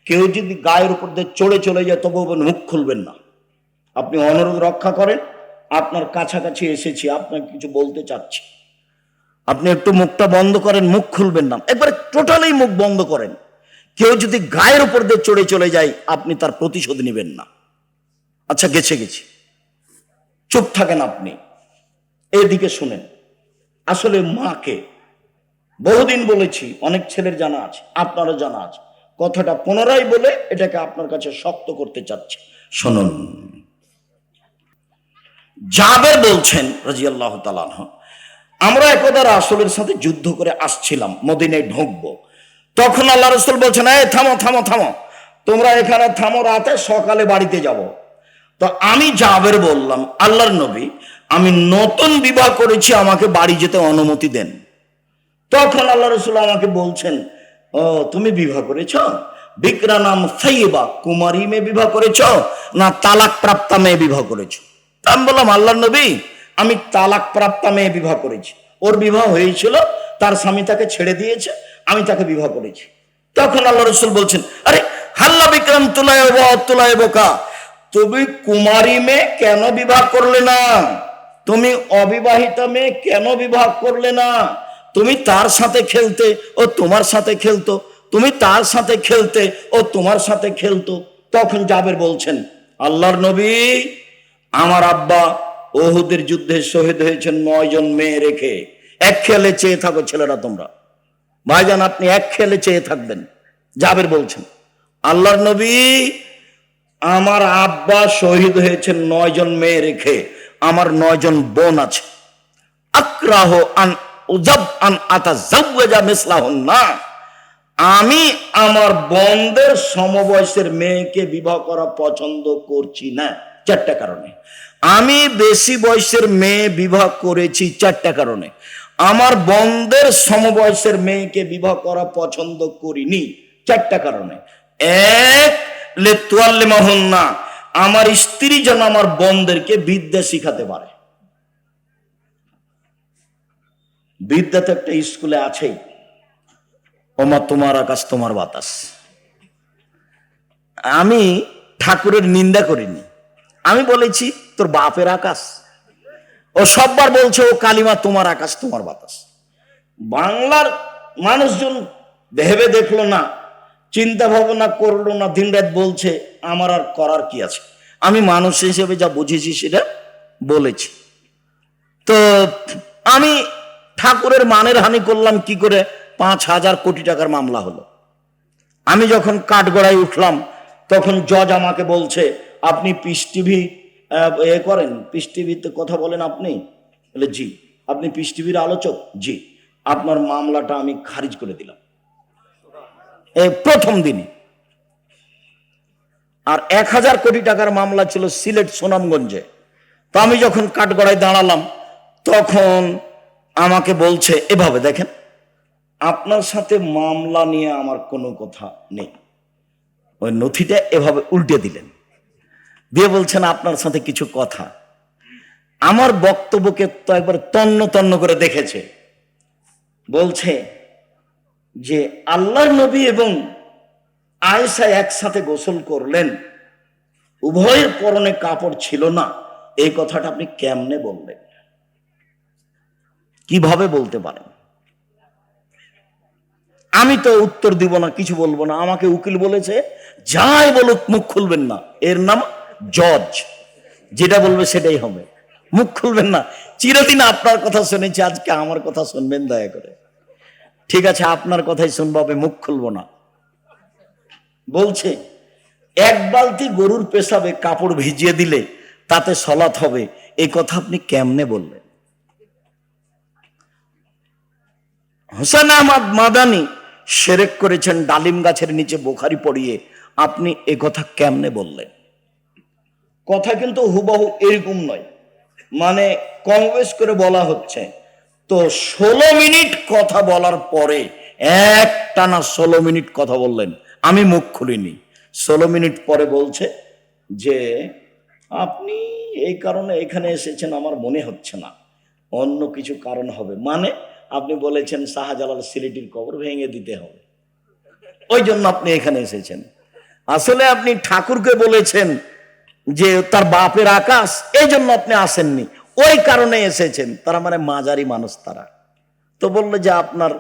কেউ যদি গায়ের উপর দিয়ে চড়ে চলে যায় তবু মুখ খুলবেন না। আপনি অনুরোধ রক্ষা করেন, আপনার কাছাকাছি এসেছি, আপনাকে কিছু বলতে চাচ্ছি, আপনি একটু মুখটা বন্ধ করেন, মুখ খুলবেন না, একবারে টোটালি মুখ বন্ধ করেন। কেউ যদি গায়ের উপর দিয়ে চড়ে চলে যায় আপনি তার প্রতিশোধ নেবেন না। আচ্ছা, গেছে, চুপ থাকেন আপনি। এদিকে শুনেন, আসলে মাকে বহুদিন বলেছি, অনেক ছেলের জানা আছে, আপনারও জানা আছে, কথাটা পুনরায় বলে এটাকে আপনার কাছে শক্ত করতে চাচ্ছি, শুনুন। জাবের বলছেন রাদিয়াল্লাহু তাআলা আনহু, আমরা একদা রাসূলের সাথে যুদ্ধ করে আসছিলাম, মদিনায় ঢুকবো। তখন আল্লাহ রাসূল বলছেন, এই থামো থামো থামো, তোমরা এখানে থামো, রাতে সকালে বাড়িতে যাব। তো আমি জাবের বললাম, আল্লাহর নবী, আমি নতুন বিবাহ করেছি, আমাকে বাড়ি যেতে অনুমতি দেন। তখন আল্লাহ রাসূল আমাকে বলছেন, ও তুমি বিবাহ করেছ? বিকরা নাম সাইয়্যিবা, কুমারী মেয়ে বিবাহ করেছ না তালাক প্রাপ্তা মেয়ে বিবাহ করেছ? আমি বললাম, আল্লাহর নবী, আমি তালাক প্রাপ্তা মেয়ে বিবাহ করেছি। ওর বিবাহ হয়েছিল, তার স্বামী তাকে ছেড়ে দিয়েছে, আমি তাকে বিবাহ করেছি। তখন আল্লাহ রাসূল বলছেন, আরে হাল্লা বিক্রম তুলায় বোকা, তুমি কুমারী মেয়ে কেন বিবাহ করলে না? তুমি অবিবাহিতা মেয়ে কেন বিবাহ করলে না? তুমি তার সাথে খেলতে, ও তোমার সাথে খেলতো, তুমি তার সাথে খেলতে, ও তোমার সাথে খেলতো। তখন জাবের বলছেন, আল্লাহর নবী, আমার আব্বা উহুদের যুদ্ধে শহীদ হয়েছেন 9 জন মেয়ে রেখে। এক খেলে চেয়ে থাকো ছেলেরা তোমরা, ভাইজান আপনি এক খেলে চেয়ে থাকবেন। জাবের বলছেন, আল্লাহর নবী, আমার আব্বা শহীদ হয়েছেন 9 জন মেয়ে রেখে, আমার 9 জন বোন আছে। আক্রাহ আন উজাব আন আতাজাওয়াজা মিসলাহুন্না, আমি আমার বোনদের সমবয়সের মেয়েকে বিবাহ করা পছন্দ করছি না 4টা কারণে। আমি বেশি বয়সের মেয়ে বিবাহ করেছি 4টা কারণে। আমার বোনদের সমবয়সের মেয়েকে বিবাহ করা পছন্দ করিনি 4টা কারণে। এক, লিতুআল্লিমাহুন্না, আমার স্ত্রী যেন আমার বোনদেরকে বিদ্যা শিখাতে পারে। বিদ্যা তো একটা স্কুলে আছেই, ওমা তোমার আকাশ তোমার বাতাস। আমি ঠাকুরের নিন্দা করিনি, আমি বলেছি তোর বাপের আকাশ। ও সববার বলছে ও কালিমা তোমার আকাশ তোমার বাতাস। বাংলার মানুষজন ভেবে দেখলো না, চিন্তা ভাবনা করলো না, দিনরাত বলছে, আমার আর করার কি আছে? আমি মানুষ হিসেবে যা বুঝেছি সেটা বলেছি। তো আমি ঠাকুরের মানের হানি করলাম কি করে? 5,000 কোটি টাকার মামলা হলো। আমি যখন কাঠগড়ায় উঠলাম তখন জজ আমাকে বলছে, আপনি পিস টিভি করেন, পিস টিভিতে কথা বলেন আপনি? বলে জি। আপনি পিস টিভির আলোচক? জি। আপনার মামলাটা আমি খারিজ করে দিলাম এই প্রথম দিনই। আর 1,000 কোটি টাকার মামলা ছিল সিলেট সুনামগঞ্জে। তো আমি যখন কাঠগড়ায় দাঁড়ালাম তখন আমাকে বলছে, এভাবে দেখেন, আপনার সাথে মামলা নিয়ে আমার কোনো কথা নেই। ওই নথিটা এভাবে উল্টে দিলেন, দিয়ে বলছেন আপনার সাথে কিছু কথা। আমার বক্তব্যকে তো একবার তন্ন তন্ন করে দেখেছে। বলছে যে আল্লাহর নবী এবং আয়েশা একসাথে গোসল করলেন, উভয়ের পরনে কাপড় ছিল না, এই কথাটা আপনি কেমনে বললেন? কিভাবে বলতে পারেন? আমি তো উত্তর দিব না, কিছু বলবো না। আমাকে উকিল বলেছে যাই বলুক মুখ খুলবেন না, এর নাম জজ, যেটা বলবে সেটাই হবে, মুখ খুলবেন না। চিরদিন আপনার কথা শুনেছি, আজকে আমার কথা শুনবেন দয়া করে। ঠিক আছে, আপনার কথাই শুনবো, আমি মুখ খুলবো না। বলছে এক বালতি গরুর পেশাবে কাপড় ভিজিয়ে দিলে তাতে সলাৎ হবে, এই কথা আপনি কেমনে বললেন? হোসেন আহমদ মাদানি শিরক করেছেন ডালিম গাছের নিচে বোখারি পড়িয়ে, আপনি এ কথা কেমনে বললেন? কথা কিন্তু হুবহু এরকম নয়, মানে কম বেশ করে বলা হচ্ছে। তো 16 মিনিট কথা বলার পরে একটানা 16 মিনিট কথা বললেন, আমি মুখ খুলিনি। 16 মিনিট পরে বলছে যে আপনি এই কারণে এখানে এসেছেন আমার মনে হচ্ছে না, অন্য কিছু কারণ হবে। মানে আপনি বলেছেন শাহজালাল সিলেটির কবর ভেঙে দিতে হবে, ওই জন্য আপনি এখানে এসেছেন। আসলে আপনি ঠাকুরকে বলেছেন যে তার বাপের আকাশ, এই জন্য আপনি আসেননি, ওই কারণে এসেছেন। তারা মানে মাঝারি মানুষ তারা। তো বললো যে আপনার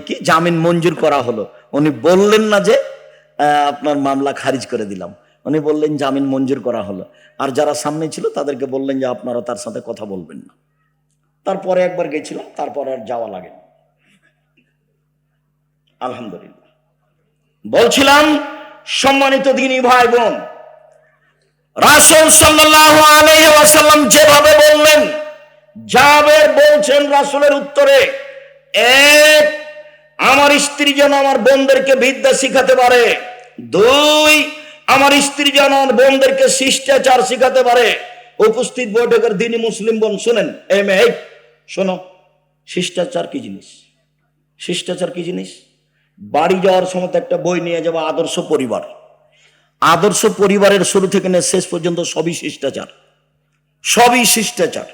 কি জামিন মঞ্জুর করা হলো। উনি বললেন না যে আপনার মামলা খারিজ করে দিলাম, উনি বললেন জামিন মঞ্জুর করা হলো। আর যারা সামনে ছিল তাদেরকে বললেন যে আপনারা তার সাথে কথা বলবেন না। তারপরে একবার গেছিলাম, তারপরে আর যাওয়া লাগে না। আলহামদুলিল্লাহ। বলছিলাম সম্মানিত দিনী ভাই বোন, রাসূল সাল্লাল্লাহু আলাইহি ওয়াসাল্লাম যেভাবে বললেন, জাবের বলছেন রাসূলের উত্তরে, এক, আমার স্ত্রী যেন আমার বোনদেরকে বিদ্যা শিখাতে পারে। দুই, আমার স্ত্রী যেন আমার বোনদেরকে শিষ্টাচার শিখাতে পারে। উপস্থিত বৈঠকের দিনী মুসলিম বোন শুনেন, এই মেয়ে শোনো, শিষ্টাচার কি জিনিস? শিষ্টাচার কি জিনিস? বাড়ি যাওয়ার সময় একটা বই নিয়ে যাবো, আদর্শ পরিবার। আদর্শ পরিবারের শুরু থেকে নিয়ে শেষ পর্যন্ত সবই শিষ্টাচার, সবই শিষ্টাচার।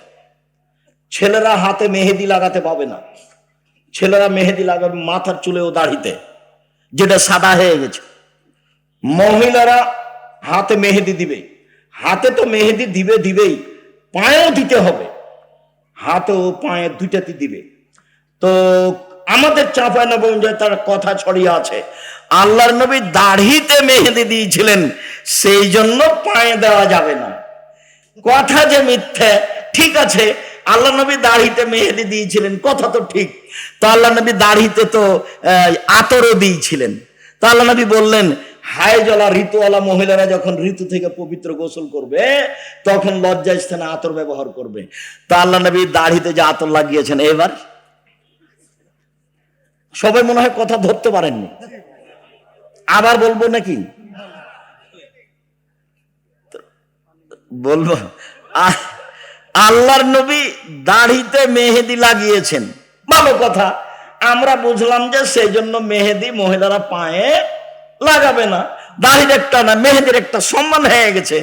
ছেলেরা হাতে মেহেদি লাগাতে পাবে না, ছেলেরা মেহেদি লাগাবে মাথার চুলে ও দাড়িতে, যেটা সাদা হয়ে গেছে। মহিলারা হাতে মেহেদি দিবে, হাতে তো মেহেদি দিবেই, পায়েও দিতে হবে, হাতে ও পায়ে দুইটাতে দিবে। তো আমাদের চাঁপাইনবাবগঞ্জে তার কথা ছড়িয়ে আছে, আল্লাহর নবী দাড়িতে মেহেদি দিয়েছিলেন, সেই জন্য পায়ে দেওয়া যাবে না। কথা যে মিথ্যে, ঠিক আছে, আল্লাহ নবী দাড়িতে মেহেদি দিয়েছিলেন, কথা তো ঠিক। তো আল্লাহ নবী দাড়িতে তো আতরও দিয়েছিলেন। তো আল্লাহ নবী বললেন হায়জলা ঋতুওয়ালা মহিলারা যখন ঋতু থেকে পবিত্র গোসল করবে তখন লজ্জা স্থানে আতর ব্যবহার করবে। তো আল্লাহ নবী দাড়িতে যে আতর লাগিয়েছেন, এবার সবাই মনে হয় কথা ধরতে পারেননি, আবার বলবো নাকি? বলবো, আল্লাহর নবী দাড়িতে মেহেদি লাগিয়েছেন, ভালো কথা। আমরা বুঝলাম যে সেই জন্য মেহেদি মহিলারা পায়ে লাগাবে না, দাড়ির একটা না মেহেদির একটা সম্মান হয়ে গেছে।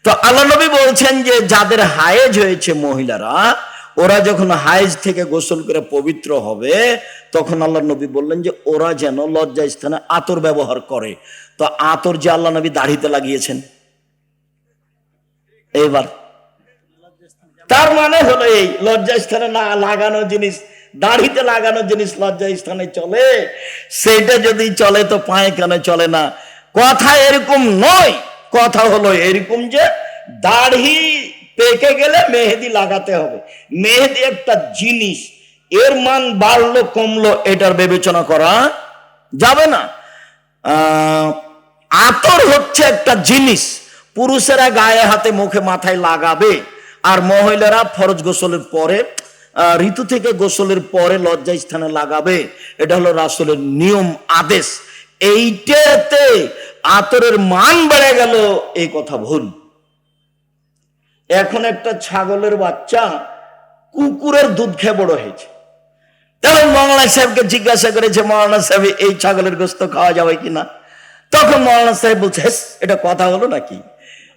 তো আল্লাহ নবী বলছেন যে যাদের হায়েজ হয়েছে মহিলারা, ওরা যখন হায়েজ থেকে গোসল করে পবিত্র হবে তখন আল্লাহ নবী বললেন যে ওরা যেন লজ্জা স্থানে আতর ব্যবহার করে। তো আতর যে আল্লাহ নবী দাড়িতে লাগিয়েছেন, এইবার তার মানে হলো এই লজ্জা স্থানে না লাগানো জিনিস, দাড়িতে লাগানো জিনিস লজ্জা স্থানে চলে, সেইটা যদি চলে তো পায়ে কেন চলে না? কথা এরকম নয়, কথা হলো এরকম যে দাড়ি পেকে গেলে মেহেদি লাগাতে হবে। মেহেদি একটা জিনিস, এর মান বাড়লো কমলো এটার বিবেচনা করা যাবে না। আতর হচ্ছে একটা জিনিস, পুরুষেরা গায়ে হাতে মুখে মাথায় লাগাবে, আর মহিলারা ফরজ গোসলের পরে ঋতু থেকে গোসলের পরে লজ্জা স্থানে লাগাবে। এটা হলো রাসূলের নিয়ম আদেশ। এইটাতে আতরের মান বেড়ে গেল, এই কথা ভুল। এখন একটা ছাগলের বাচ্চা কুকুরের দুধ খেয়ে বড় হয়েছে, তখন মৌলানা সাহেবকে জিজ্ঞাসা করেছে, মৌলানা সাহেব এই ছাগলের গোস্ত খাওয়া যাবে কিনা? তখন মৌলানা সাহেব বলছে এটা কথা হলো নাকি?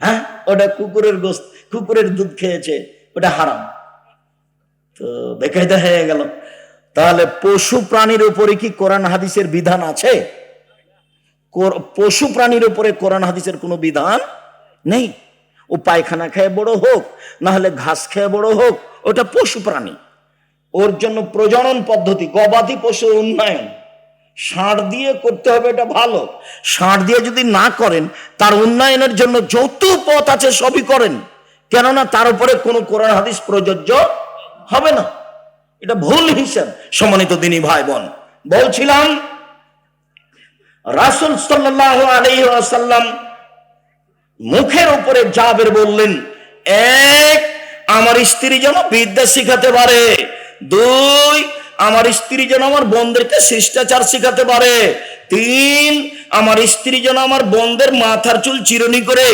হ্যাঁ, ওটা কুকুরের গোস্ত, কুকুরের দুধ খেয়েছে, ওটা হারাম। তো বেকায়দা হয়ে গেল। তাহলে পশু প্রাণীর উপরে কি কোরআন হাদিসের বিধান আছে? পশু প্রাণীর উপরে কোরআন হাদিসের কোনো বিধান নেই। ও পায়খানা খেয়ে বড় হোক, না হলে ঘাস খেয়ে বড় হোক, ওটা পশু প্রাণী। ওর জন্য প্রজনন পদ্ধতি, গবাদি পশুর উন্নয়ন, ষাঁড় দিয়ে করতে হবে, এটা ভালো। ষাঁড় দিয়ে যদি না করেন, তার উন্নয়নের জন্য যত পথ আছে সবই করেন, কেননা তার উপরে কোনো কোরআন হাদিস প্রযোজ্য হবে না। এটা ভুল হিসাব। সম্মানিত দিনী ভাই বোন, বলছিলাম রাসূল সাল্লাল্লাহু আলাইহি ওয়াসাল্লাম মুখের উপরে জাবের বললেন, এক, আমার স্ত্রী যেন বিদ্যা শিখাতে পারে, দুই, আমার স্ত্রী যেন আমার বোনদেরকে শিষ্টাচার শিখাতে পারে, তিন, আমার স্ত্রী যেন আমার বোনদের মাথার চুল চিরুনি করে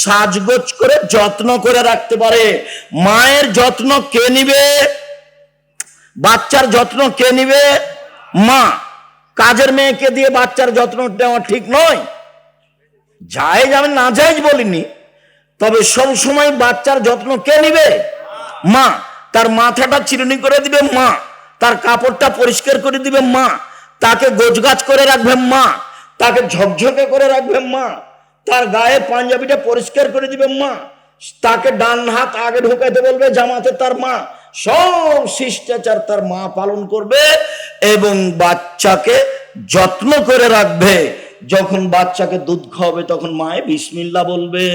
সাজগোজ করে যত্ন করে রাখতে পারে। মায়ের যত্ন কে নিবে? বাচ্চার যত্ন কে নিবে? মা। কাজের মেয়েকে দিয়ে বাচ্চার যত্ন নেওয়া ঠিক নয়। জায়েজ, আমি না জায়েজ বলিনি, তবে সব সময় বাচ্চার যত্ন কে নিবে? মা। তার মাথাটা চিরুনি করে দিবে মা, তার কাপড়টা পরিষ্কার করে দিবে মা, তাকে গোছগাছ করে রাখবে মা, তাকে ঝকঝকে করে রাখবে মা, তার গায়ে পাঞ্জাবিটা পরিষ্কার করে দিবে মা, তাকে ডান হাত আগে ঢোকাতে বলবে জামাতে তার মা। সব শিষ্টাচার তার মা পালন করবে এবং বাচ্চাকে যত্ন করে রাখবে। যখন বাচ্চাকে দুধ খাওয়াবে তখন মায়ে বিসমিল্লাহ বলবে।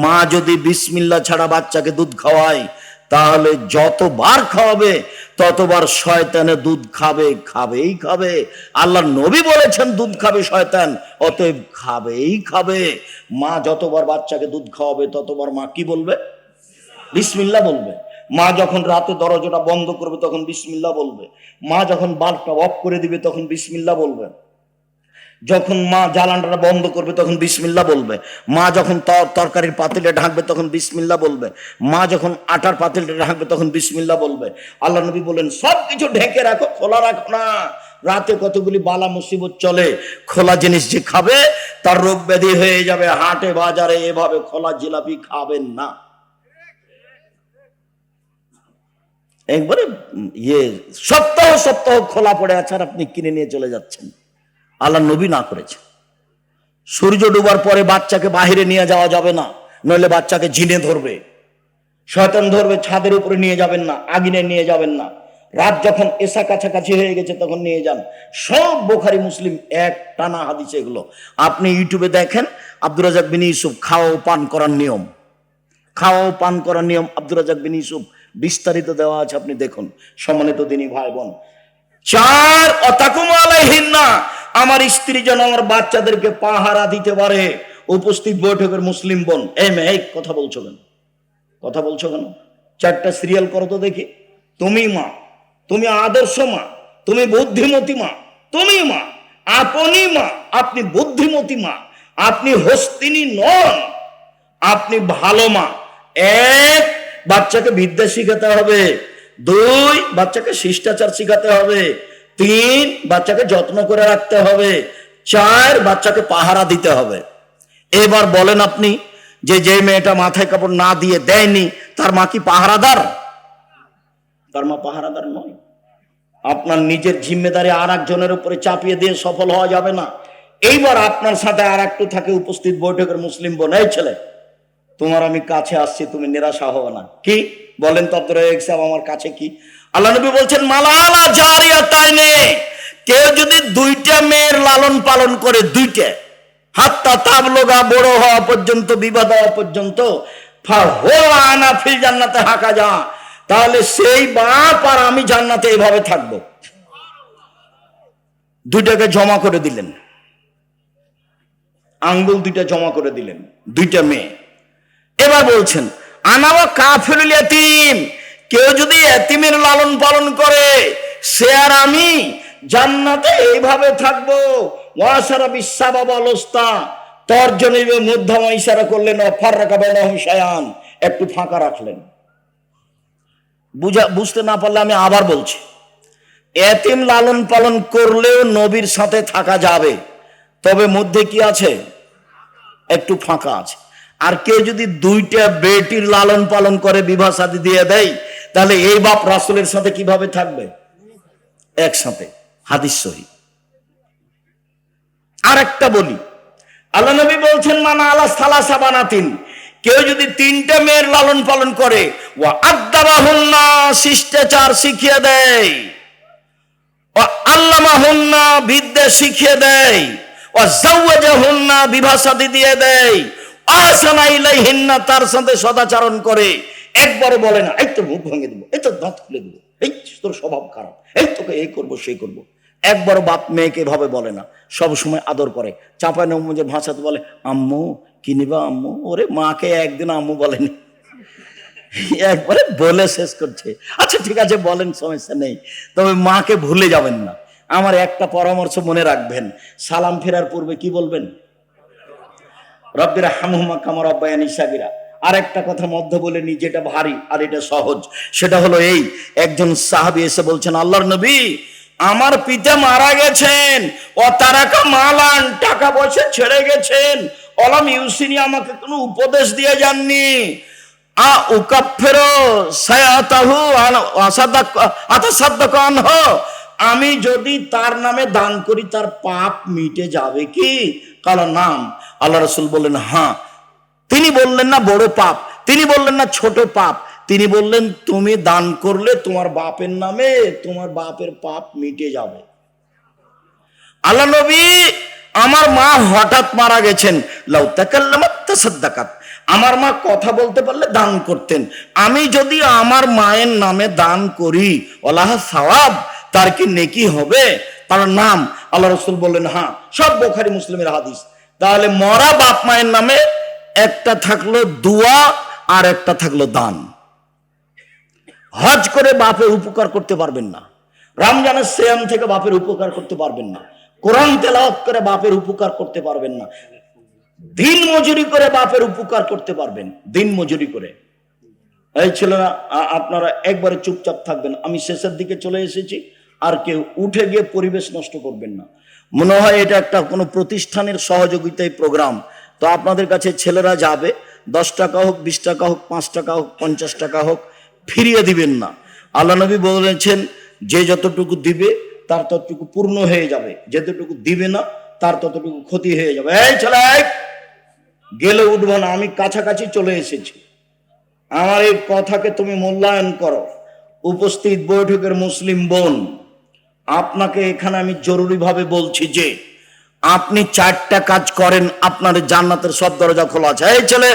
মা যদি বিসমিল্লাহ ছাড়া বাচ্চাকে দুধ খাওয়ায়, তাহলে যতবার খাওয়াবে ততবার শয়তানে দুধ খাবে, খাবেই খাবে। আল্লাহর নবী বলেছেন দুধ খাবে শয়তান, অতএব খাবেই খাবে। মা যতবার বাচ্চাকে দুধ খাওয়াবে ততবার মা কি বলবে? বিসমিল্লাহ বলবে। মা যখন রাতে দরজাটা বন্ধ করবে তখন বিসমিল্লাহ বলবে। মা যখন বাল্বটা অফ করে দিবে তখন বিসমিল্লাহ বলবে। যখন মা জ্বালানটা বন্ধ করবে তখন বিসমিল্লাহ বলবে। মা যখন তরকারির পাতিলে ঢাকবে তখন বিসমিল্লাহ বলবে। মা যখন আটার পাতিলটা ঢাকবে তখন বিসমিল্লাহ বলবে। আল্লাহ নবী বলেন সবকিছু ঢেকে রাখো, খোলা রাখো না। রাতে কতগুলি বালা মুসিবত চলে, খোলা জিনিস যে খাবে তার রোগ ব্যাধি হয়ে যাবে। হাটে বাজারে এভাবে খোলা জিলাপি খাবেন না। একবারে সপ্তাহ সপ্তাহ খোলা পড়ে আছে আর আপনি কিনে নিয়ে চলে যাচ্ছেন। আল্লাহ নবী না করেছে। সূর্য ডুবার পরে বাচ্চাকে বাহিরে নিয়ে যাওয়া যাবে না, নইলে বাচ্চাকে জিনে ধরবে, শয়তান ধরবে। ছাদের উপরে নিয়ে যাবেন না, আগুনে নিয়ে যাবেন না। রাত যখন এসা কাছাকাছি হয়ে গেছে তখন নিয়ে যান। সব বুখারী মুসলিম এক টানা হাদিস এগুলো। আপনি ইউটিউবে দেখেন আব্দুর রাজ্জাক বিন ইউসুফ খাওয়া ও পান করার নিয়ম, খাওয়া ও পান করার নিয়ম আব্দুর রাজ্জাক বিন ইউসুফ বিস্তারিত দেওয়া আছে, আপনি দেখুন। সম্মানিত দিনী ভাই বোন, চার, অতাকুম আলাইহিন্না, আমার স্ত্রী যেন আমার বাচ্চাদেরকে পাহারা দিতে পারে। উপস্থিত বৈঠকের মুসলিম বোন, এই কথা বলছো কেন? কথা বলছো কেন? চারটা সিরিয়াল করো তো দেখি। তুমি মা, তুমি আদর্শ মা, তুমি বুদ্ধিমতী মা, তুমি মা, আপনি মা, আপনি বুদ্ধিমতী মা, আপনি হস্তিনী নন, আপনি ভালো মা। এক, বাচ্চাকে বিদ্যা শিখাতে হবে। দুই, বাচ্চাকে শিষ্টাচার শিখাতে হবে। তিন, বাচ্চাকে যত্ন করে রাখতে হবে। চার, বাচ্চাকে পাহারা দিতে হবে। এবার বলেন আপনি, যে মেয়েটা মাথায় কাপড় না দিয়ে দেয়নি তার মা কি পাহারাদার? তার মা পাহারাদার নয়। আপনার নিজের জিম্মেদারি আর একজনের উপরে চাপিয়ে দিয়ে সফল হওয়া যাবে না। এইবার আপনার সাথে আর একটু থাকে উপস্থিত বৈঠকের মুসলিম বোন, এই ছেলে তোমার আমি কাছে আসছি, তুমি নিরাশা হও না। কি বলেন তো আব্দুর রাজ্জাক সাহেব, আমার কাছে কি? আল্লাহ নবী বলছেন মালালা জারিয়াতাইনে, কেউ যদি দুইটা মেয়ের লালন পালন করে, দুইটা, হাত্তা তাবলুগা, বড় হওয়া পর্যন্ত, বিবাহ হওয়া পর্যন্ত, ফাহুয়া আনা ফিল জান্নাতে হাকা যা, তাহলে সেই বাপ আর আমি জান্নাতে এইভাবে থাকবো। দুইটাকে জমা করে দিলেন, আঙ্গুল দুইটা জমা করে দিলেন, দুইটা মেয়ে। এবার বলছেন আনাওয়া কাফিলুল ইয়াতীম, কেউ যদি এতিমের লালন পালন করে, সে আর আমি জান্নাতে এইভাবে থাকবো। ওয়াসারা বিসাবাব অলস্তা, তর্জনী মধ্যম ইশারা করলেন, ফাররাকা বাইনাহুম শায়ান, একটু ফাঁকা রাখলেন। বুঝতে না পারলে আমি আবার বলছি, এতিম লালন পালন করলেও নবীর সাথে থাকা যাবে, তবে মধ্যে কি আছে? একটু ফাঁকা আছে। আর কেউ যদি দুইটা বেটির লালন পালন করে, বিবাহ শাদী দিয়ে দেয়, তাহলে এই বাপ রাসূলের সাথে কিভাবে থাকবে? একসাথে। হাদিস সহিহ। আর একটা বলি, আল্লাহ নবী বলছেন মানা আলা সালাসা বানাতিন, কেউ যদি তিনটা মেয়ের লালন পালন করে, ওয়া আদাবাহুন্না, শিষ্টাচার শিখিয়ে দেয়, ও আল্লামাহুন্না বিদ্যা শিখিয়ে দেয়, ও জাওয়াজাহুন্না বিবাহ শাদী দিয়ে দেয়, আহসানা ইলাইহিন্না তার সাথে সদাচরণ করে। একবারও বলে না এই তো মুখ ভেঙে দেবো, এই তো দাঁত খুলে দেবো, এই তোর স্বভাব খারাপ, এই তোকে এই করবো সেই করবো। একবারও বাপ মেয়েকে এভাবে বলে না, সব সময় আদর করে। চাঁপাইনবাবগঞ্জের ভাষাতে বলে আম্মু কি নিবা আম্মু। ওরে মাকে একদিন আম্মু বলেনি, একবারে বলে শেষ করছে। আচ্ছা ঠিক আছে বলেন, সমস্যা নেই, তবে মাকে ভুলে যাবেন না। আমার একটা পরামর্শ মনে রাখবেন, সালাম ফেরার পূর্বে কি বলবেন? রব্বির হামহুমা কামা রাব্বায়ানি সাগীরা। আর একটা কথা মধ্য বলে নি, যেটা ভারী আর এটা সহজ, সেটা হলো এই। একজন সাহাবী এসে বলছেন, আল্লাহর নবী আমার পিতা মারা গেছেন, ও তারাকা মালান টাকা পয়সা ছেড়ে গেছেন, অলাম ইউসিনি আমাকে কোনো উপদেশ দিয়ে যাননি। আমি যদি তার নামে দান করি তার পাপ মিটে যাবে কি? কালা নাম। আল্লাহ রাসূল বললেন হ্যাঁ। তিনি বললেন না বড় পাপ, তিনি বললেন না ছোট পাপ, তিনি বললেন তুমি দান করলে তোমার বাপের নামে তোমার বাপের পাপ মিটে যাবে। আল্লাহ নবী আমার মা হঠাৎ মারা গেছেন, লাউ তাকাল্লামাত তাসাদ্দাকাত, আমার মা কথা বলতে পারলে দান করতেন, আমি যদি আমার মায়ের নামে দান করি ওয়ালাহ সাওয়াব, তার কি নেকি হবে? তার নাম। আল্লাহ রাসূল বললেন হ্যাঁ। সব বুখারী মুসলিমের হাদিস। তাহলে মরা বাপ মায়ের নামে একটা থাকলো দোয়া আর একটা থাকলো দান। হজ করে বাপের উপকার করতে পারবেন না, রমজানের সিয়াম থেকে বাপের উপকার করতে পারবেন না, কোরআন তেলাওয়াত করে বাপের উপকার করতে পারবেন না, দিন মজুরি করে বাপের উপকার করতে পারবেন, দিন মজুরি করে। এই ছেলেরা আপনারা একবারে চুপচাপ থাকবেন, আমি শেষের দিকে চলে এসেছি, আর কেউ উঠে গিয়ে পরিবেশ নষ্ট করবেন না। মনে হয় এটা একটা কোনো প্রতিষ্ঠানের সহযোগিতায় প্রোগ্রাম, তো আপনাদের কাছে ছেলেরা যাবে, 10 টাকা হোক 20 টাকা হোক 5 টাকা হোক 50 টাকা হোক ফিরিয়ে দিবেন না। আল্লাহ নবী বলেছেন যে যতটুকু দিবে তার ততটুকু পূর্ণ হয়ে যাবে, যতটুকু দিবে না তার ততটুকু ক্ষতি হয়ে যাবে। এই ছেলে গেলে উঠবো না, আমি কাছাকাছি চলে এসেছি, আমার এই কথাকে তুমি মূল্যায়ন করো। উপস্থিত বৈঠকের মুসলিম বোন, আপনাকে এখানে আমি জরুরিভাবে বলছি যে আপনি 4টা কাজ করেন, আপনার জান্নাতের সব দরজা খোলা আছে। এই ছেলে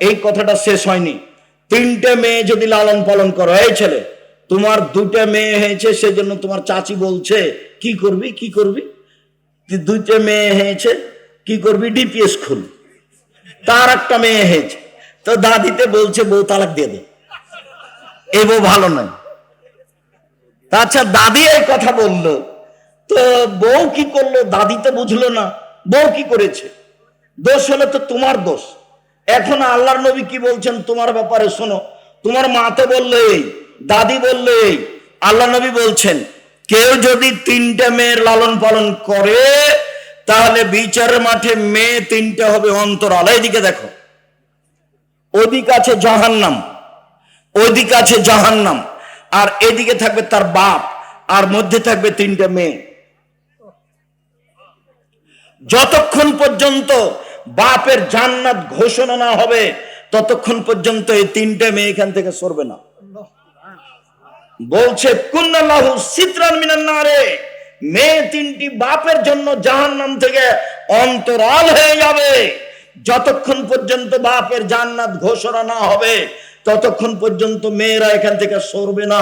এই কথাটা শেষ হয়নি। 3টে মেয়ে যদি লালন পালন করো, এই ছেলে তোমার 2টে মেয়ে হয়েছে সেজন্য তোমার চাচি বলছে কি করবি কি করবি, 2টে মেয়ে হয়েছে কি করবি, ডিপিএস খুল। তার একটা মেয়ে হয়েছে তো দাদিতে বলছে বউ তালাক দিয়ে দে, এ বউ ভালো নয়। আচ্ছা দাদি এই কথা বললো, তো বউ কি করলো? দাদি তো বুঝলো না বউ কি করেছে, দোষ হলে তো তোমার দোষ। এখন আল্লাহর নবী কি বলছেন তোমার ব্যাপারে শোনো। তোমার মা তো বললো এই, দাদি বললো এই, আল্লাহ নবী বলছেন কেউ যদি 3টে মেয়ের লালন পালন করে তাহলে বিচারের মাঠে মেয়ে 3টে হবে অন্তরাল। এইদিকে দেখো, ওদিকে আছে জাহান্নাম, ওইদিকে আছে জাহান্নাম, আর এদিকে থাকবে তার বাপ, আর মধ্যে থাকবে 3টে মেয়ে। যতক্ষণ পর্যন্ত বাপের জান্নাত ঘোষণা না হবে ততক্ষণ পর্যন্ত এই 3টে মেয়ে এখান থেকে সরবে না। বলছে কুন্নাল্লাহু সিতরান মিনান নারে, মেয়ে 3টি বাপের জন্য জাহান্নাম থেকে অন্তরাল হয়ে যাবে। যতক্ষণ পর্যন্ত বাপের জান্নাত ঘোষণা না হবে ততক্ষণ পর্যন্ত মেয়েরা এখান থেকে সরবে না।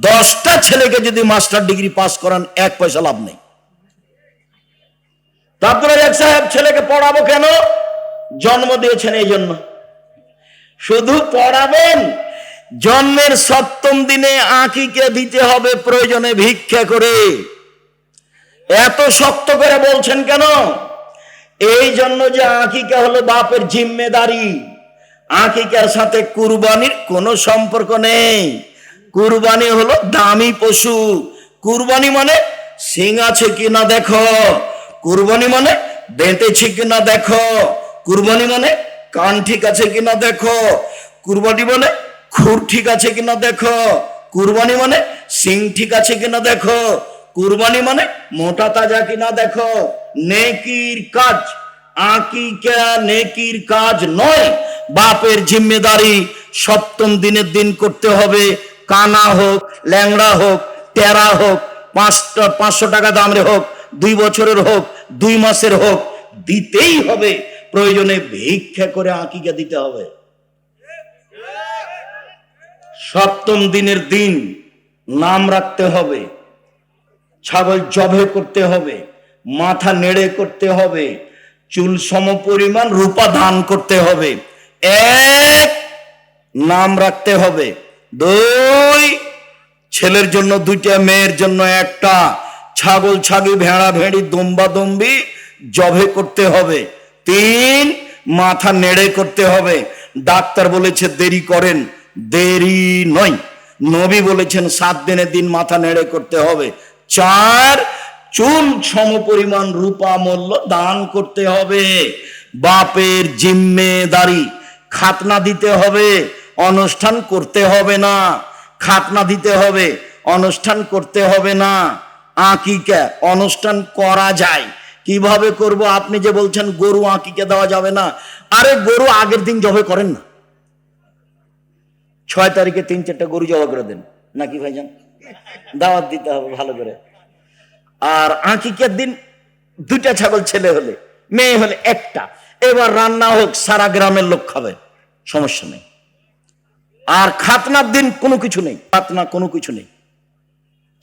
10টা ছেলেকে যদি মাস্টার ডিগ্রি পাস করান 1 পয়সা লাভ নেই। আব্দুল রাজ্জাক সাহেব ছেলেকে পড়াবো কেন? জন্ম দিয়েছেন এই জন্য। শুধু পড়াবেন, জন্মের 7ম দিনে আঁকিকে দিতে হবে প্রয়োজনে ভিক্ষা করে। এত শক্ত করে বলছেন কেন? এই জন্য যে আঁকিকা হলো বাপের জিম্মেদারি। আঁকিকার সাথে কুরবানির কোনো সম্পর্ক নেই। কুরবানি হলো দামি পশু। কুরবানি মানে সিং আছে কিনা দেখো, কুরবানি মানে বেঁটেছে কিনা দেখো, কুরবানি মানে কান ঠিক আছে কিনা দেখো, কুরবানি মানে খুর ঠিক আছে কিনা দেখো, কুরবানি মানে সিং ঠিক আছে কিনা দেখো, কুরবানি মানে মোটা তাজা কিনা দেখো। নেকির কাজ, আকিকা নেকির কাজ নয়, বাপের জিম্মেদারি। 7ম দিনের দিন করতে হবে, কানা হোক, ল্যাংড়া হোক, টেরা হোক, 500 টাকা দামের হোক, 2 বছরের হোক, 2 মাসের হোক, দিতেই হবে। প্রয়োজনে ভিক্ষা করে আকিকা দিতে হবে। সপ্তম দিনের দিন নাম রাখতে হবে, ছাগল জবে করতে হবে, মাথা নেড়ে করতে হবে, চুল সমপরিমাণ রূপা দান করতে হবে। 1, নাম রাখতে হবে। 2, ছেলের জন্য 2টা, মেয়ের জন্য 1টা, ছাগল ছাগি, ভেড়া ভেড়ি, দম্বা দম্বি জবে করতে হবে। 3, মাথা নেড়ে করতে হবে। ডাক্তার বলেছে দেরি করেন, দেরি নয়। নবী বলেছেন 7 দিনের দিন মাথা নেড়ে করতে হবে। 4, চুল সমপরিমাণ রূপা মূল্য দান করতে হবে। বাপের জিম্মেদারি, খাতনা দিতে হবে, অনুষ্ঠান করতে হবে না। খাতনা দিতে হবে, অনুষ্ঠান করতে হবে না। আকিকা অনুষ্ঠান করা যায়, কিভাবে করব? আপনি যে বলছেন গরু আকিকা দেওয়া যাবে না, আরে গরু আগের দিন জবে করেন না, 6 তারিখে 3-4টা গরু জবা করে দেন নাকি ভাইজান? দাওয়াত দিতে হবে ভালো করে। আর আকিকার দিন 2টা ছাগল, ছেলে হলে, মেয়ে হলে 1টা। এবার রান্না হোক, সারা গ্রামের লোক খাবে, সমস্যা নেই। আর খাতনার দিন কোনো কিছু নেই, খাতনা কোনো কিছু নেই।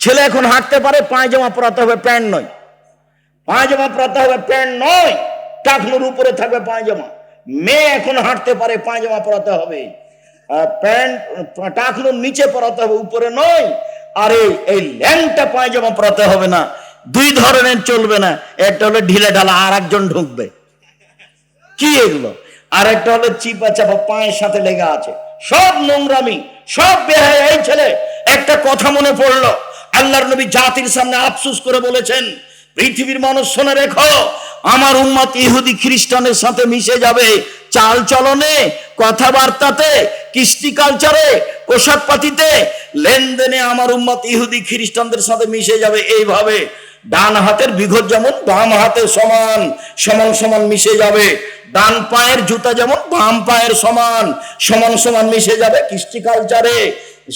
ছেলে এখন হাঁটতে পারে, পায়জামা পরাতে হবে, প্যান্ট নয়। পায়জামা পরাতে হবে, প্যান্ট নয়, টাকনুর উপরে থাকবে পায়জামা। মেয়ে এখন হাঁটতে পারে, পায়জামা পরাতে হবে, প্যান্ট টাকনুর নিচে পরাতে হবে, উপরে নয়। আরে এই ল্যাংটা পায়জামা পরাতে হবে না। 2 ধরনের চলবে না, একটা হলো ঢিলে ঢালা, আর একজন ঢুকবে, কি এগুলো? আর একটা হলো চিপা চাপা, পায়ের সাথে লেগে আছে, সব নোংরামি, সব বেহায়া। এই ছেলে, একটা কথা মনে পড়লো, আল্লাহর নবী জাতির সামনে আফসোস করে বলেছেন, পৃথিবীর মানুষ শুনে রেখো, আমার উম্মত ইহুদি খ্রিস্টানের সাথে মিশে যাবে, চাল চলনে, কথাবার্তাতে, কৃষ্টি কালচারে, পোশাক পাতিতে, লেনদেনে আমার উম্মত ইহুদি খ্রিস্টানদের সাথে মিশে যাবে। এইভাবে ডান হাতের বিঘত যেমন বাম হাতের সমান, সমান সমান মিশে যাবে। ডান পায়ের জুতা যেমন বাম পায়ের সমান, সমান সমান মিশে যাবে। কৃষ্টি কালচারে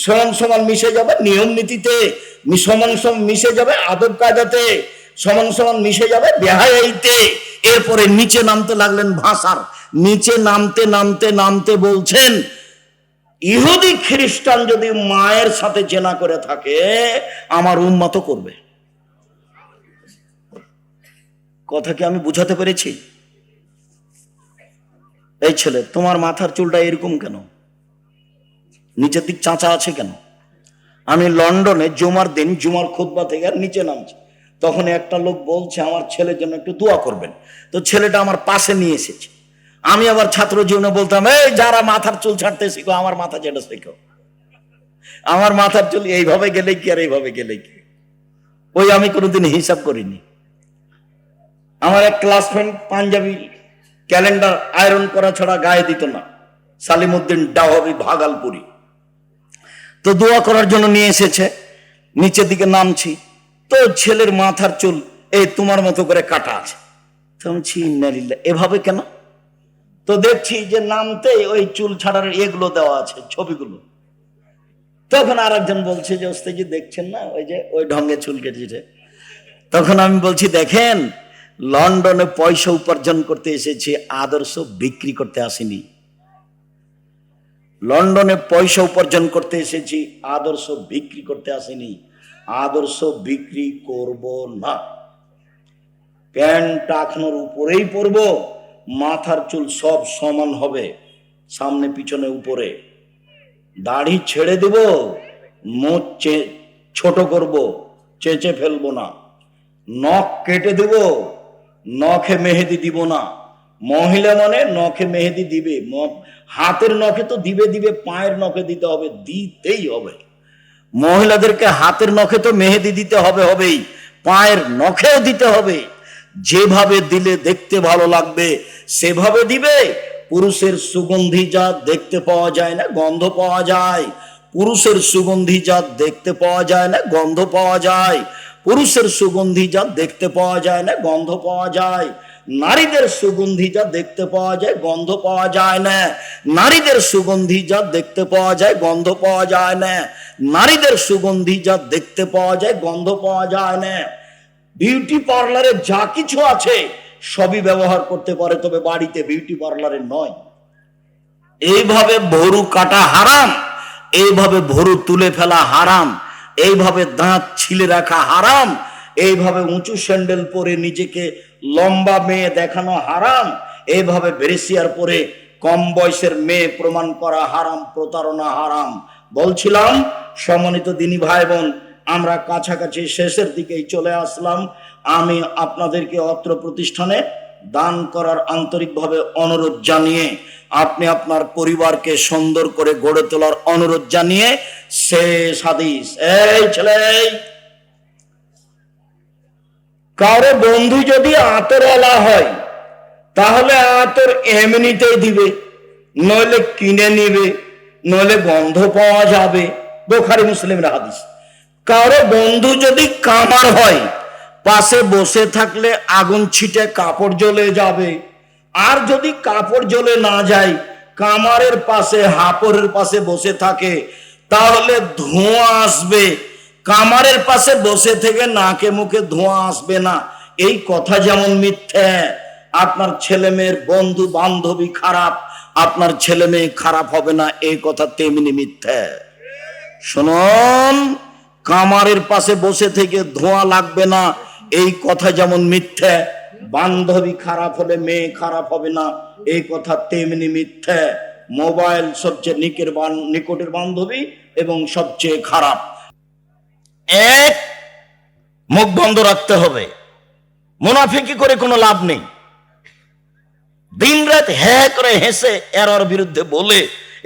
সমান সমান মিশে যাবে, নিয়ম নীতিতে সমান সমান মিশে যাবে, আদব কায়দাতে সমান সমান মিশে যাবে, বেহায়াইতে। এরপরে নিচে নামতে লাগলেন ভাষার, নিচে নামতে নামতে নামতে বলছেন, ইহুদি খ্রিস্টান যদি মায়ের সাথে জেনা করে থাকে, আমার উম্মত করবে। কথা কি আমি বুঝাতে পেরেছি? এই ছেলে, তোমার মাথার চুলটা এরকম কেন? নিচের দিক চাঁচা আছে কেন? আমি লন্ডনে জুমার দিন, জুমার খুতবা থেকে আর নিচে নামছি, তখন একটা লোক বলছে আমার ছেলের জন্য একটু দোয়া করবেন। তো ছেলেটা আমার পাশে নিয়ে এসেছে। আমি আবার ছাত্র জীবনে বলতাম, এই যারা মাথার চুল ছাড়তে শিখো, আমার মাথা যেটা শেখো, আমার মাথার চুল এইভাবে গেলে কি আর এইভাবে গেলে কি, ওই আমি কোনোদিন হিসাব করিনি। আমার এক class friend Punjabi calendar iron করা ছাড়া গায়ে দিত না, সালিমউদ্দিন ডাওয়াবি, ভাগালপুরি। তো দোয়া করার জন্য নিয়ে এসেছে, নিচের দিকে নামছি, তো ছেলের মাথার চুল এই তোমার মতো করে কাটা আছে। এভাবে কেন? তো দেখছি যে নামতে ওই চুল ছাড়ার এগুলো দেওয়া আছে, ছবিগুলো। তখন আর একজন বলছে যে ওস্তাদজি দেখছেন না, ওই যে ওই ঢঙ্গে চুল কেটেছে। তখন আমি বলছি, দেখেন, লন্ডনে পয়সা উপার্জন করতে এসেছি, আদর্শ বিক্রি করতে আসিনি। লন্ডনে পয়সা উপার্জন করতে এসেছি, আদর্শ বিক্রি করতে আসিনি। আদর্শ বিক্রি করব না। প্যান্ট টাকনোর উপরেই পরবো, মাথার চুল সব সমান হবে, সামনে পিছনে উপরে। দাড়ি ছেড়ে দেব, মোচ ছোট করব, চেঁচে ফেলবো না। নখ কেটে দেব, নখে মেহেদি দিব না। মহিলা মানে নখে মেহেদি দিবে, হাতের নখে তো দিবে দিবে, পায়ের নখে দিতে হবে, দিতেই হবে। মহিলাদেরকে হাতের নখে তো মেহেদি দিতে হবে, হবেই, পায়ের নখেও দিতে হবে। যেভাবে দিলে দেখতে ভালো লাগবে সেভাবে দিবে। পুরুষের সুগন্ধি জাত দেখতে পাওয়া যায় না, গন্ধ পাওয়া যায়। পুরুষের সুগন্ধি জাত দেখতে পাওয়া যায় না, গন্ধ পাওয়া যায়। পুরুষের সুগন্ধি জাত দেখতে পাওয়া যায় না, গন্ধ পাওয়া যায়। নারীদের সুগন্ধি জাত দেখতে পাওয়া যায়, গন্ধ পাওয়া যায় না। নারীদের সুগন্ধি জাত দেখতে পাওয়া যায়, গন্ধ পাওয়া যায় না। নারীদের সুগন্ধি যা দেখতে পাওয়া যায়, গন্ধ পাওয়া যায় না। বিউটি পার্লারে যা কিছু আছে সবই ব্যবহার করতে পারে, তবে বাড়িতে বিউটি পার্লারে নয়। এইভাবে ভরু কাটা হারাম, এইভাবে ভরু তুলে ফেলা হারাম, এইভাবে দাঁত ছিলে রাখা হারাম, এইভাবে উঁচু স্যান্ডেল পরে নিজেকে লম্বা মেয়ে দেখানো হারাম, এইভাবে ব্রেসিয়ার পরে কম বয়সের মেয়ে প্রমাণ করা হারাম, প্রতারণা হারাম। বলছিলাম সম্মানিত দিনী ভাই বোন, আমরা কাছাকাছি শেষের দিকেই চলে আসলাম। আমি আপনাদেরকে অত্র প্রতিষ্ঠানে দান করার আন্তরিকভাবে অনুরোধ জানিয়ে, আপনি আপনার পরিবারকে সুন্দর করে গড়ে তোলার অনুরোধ জানিয়ে শেষ হাদিস। এই ছেলে, কারো বন্ধু যদি আতরওয়ালা হয় তাহলে আতর এমনিতেই দিবে, নইলে কিনে নিবে, নইলে গন্ধ পাওয়া যাবে। বুখারী মুসলিমের হাদিস। কারো বন্ধু যদি কামার হয়, পাশে বসে থাকলে আগুন ছিটে কাপড় জ্বলে যাবে। আর যদি কাপড় জ্বলে না যায়, কামারের পাশে হাপড়ের পাশে বসে থাকে, তাহলে ধোঁয়া আসবে। কামারের পাশে বসে থেকে নাকে মুখে ধোঁয়া আসবে না, এই কথা যেমন মিথ্যে, আপনার ছেলে মেয়ের বন্ধু বান্ধবী খারাপ, আপনার ছেলে মেয়ে খারাপ হবে না, এই কথা তেমনি মিথ্যে। শুনুন, কামারের পাশে বসে থেকে ধোঁয়া লাগবে না, এই কথা যেমন মিথ্যে, বান্ধবী খারাপ হলে মেয়ে খারাপ হবে না, এই কথা তেমনি মিথ্যে। মোবাইল সবচেয়ে নিকটের বান্ধবী এবং সবচেয়ে খারাপ। এক, মুখ বন্ধ রাখতে হবে, মুনাফিকি করে কোনো লাভ নেই। দিন রাত হ্যাঁ করে হেসে এর বিরুদ্ধে বলে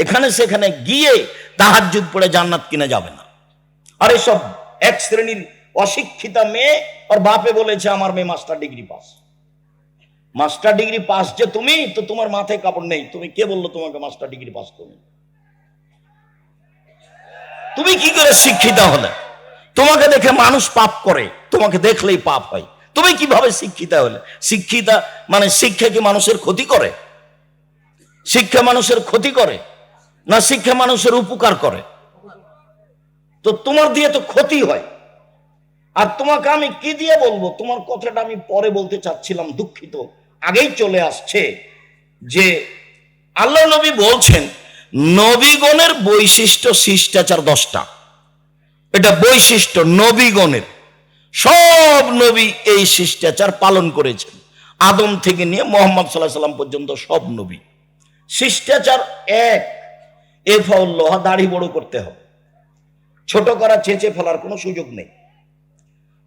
এখানে সেখানে গিয়ে তাহাজ্জুদ পড়ে জান্নাত কিনে যাবে না। আর এসব এক শ্রেণীর অশিক্ষিতা মেয়ে, আর বাপে বলেছে আমার মেয়ে master degree pass. Master degree pass যে তুমি, তো তোমার মাথায় কাপড় নেই। তুমি কে বললো তোমাকে মাস্টার ডিগ্রি পাস করবে? তুমি কি করে শিক্ষিতা হলে? তোমাকে দেখে মানুষ পাপ করে, তোমাকে দেখলেই পাপ হয়। তুমি কিভাবে শিক্ষিতা হলে? শিক্ষিতা মানে শিক্ষা কি মানুষের ক্ষতি করে? শিক্ষা মানুষের ক্ষতি করে না শিক্ষা মানুষের উপকার করে? তো তোমার দিয়ে তো ক্ষতি হয়। আর তোমাকে আমি কি দিয়ে বলবো? তোমার কথাটা আমি পরে বলতে চাচ্ছিলাম, দুঃখিত, আগেই চলে আসছে। যে আল্লাহ নবী বলছেন নবীগণের বৈশিষ্ট্য শিষ্টাচার 10টা। এটা বৈশিষ্ট্য নবীগণের। সব নবী এই শিষ্টাচার পালন করেছেন, আদম থেকে নিয়ে মুহাম্মদ সাল্লাল্লাহু আলাইহি সাল্লাম পর্যন্ত সব নবী। শিষ্টাচার 1, এফাউল্লাহ, দাড়ি বড় করতে হবে। ছোট করা, চেঁচে ফেলার কোনো সুযোগ নেই।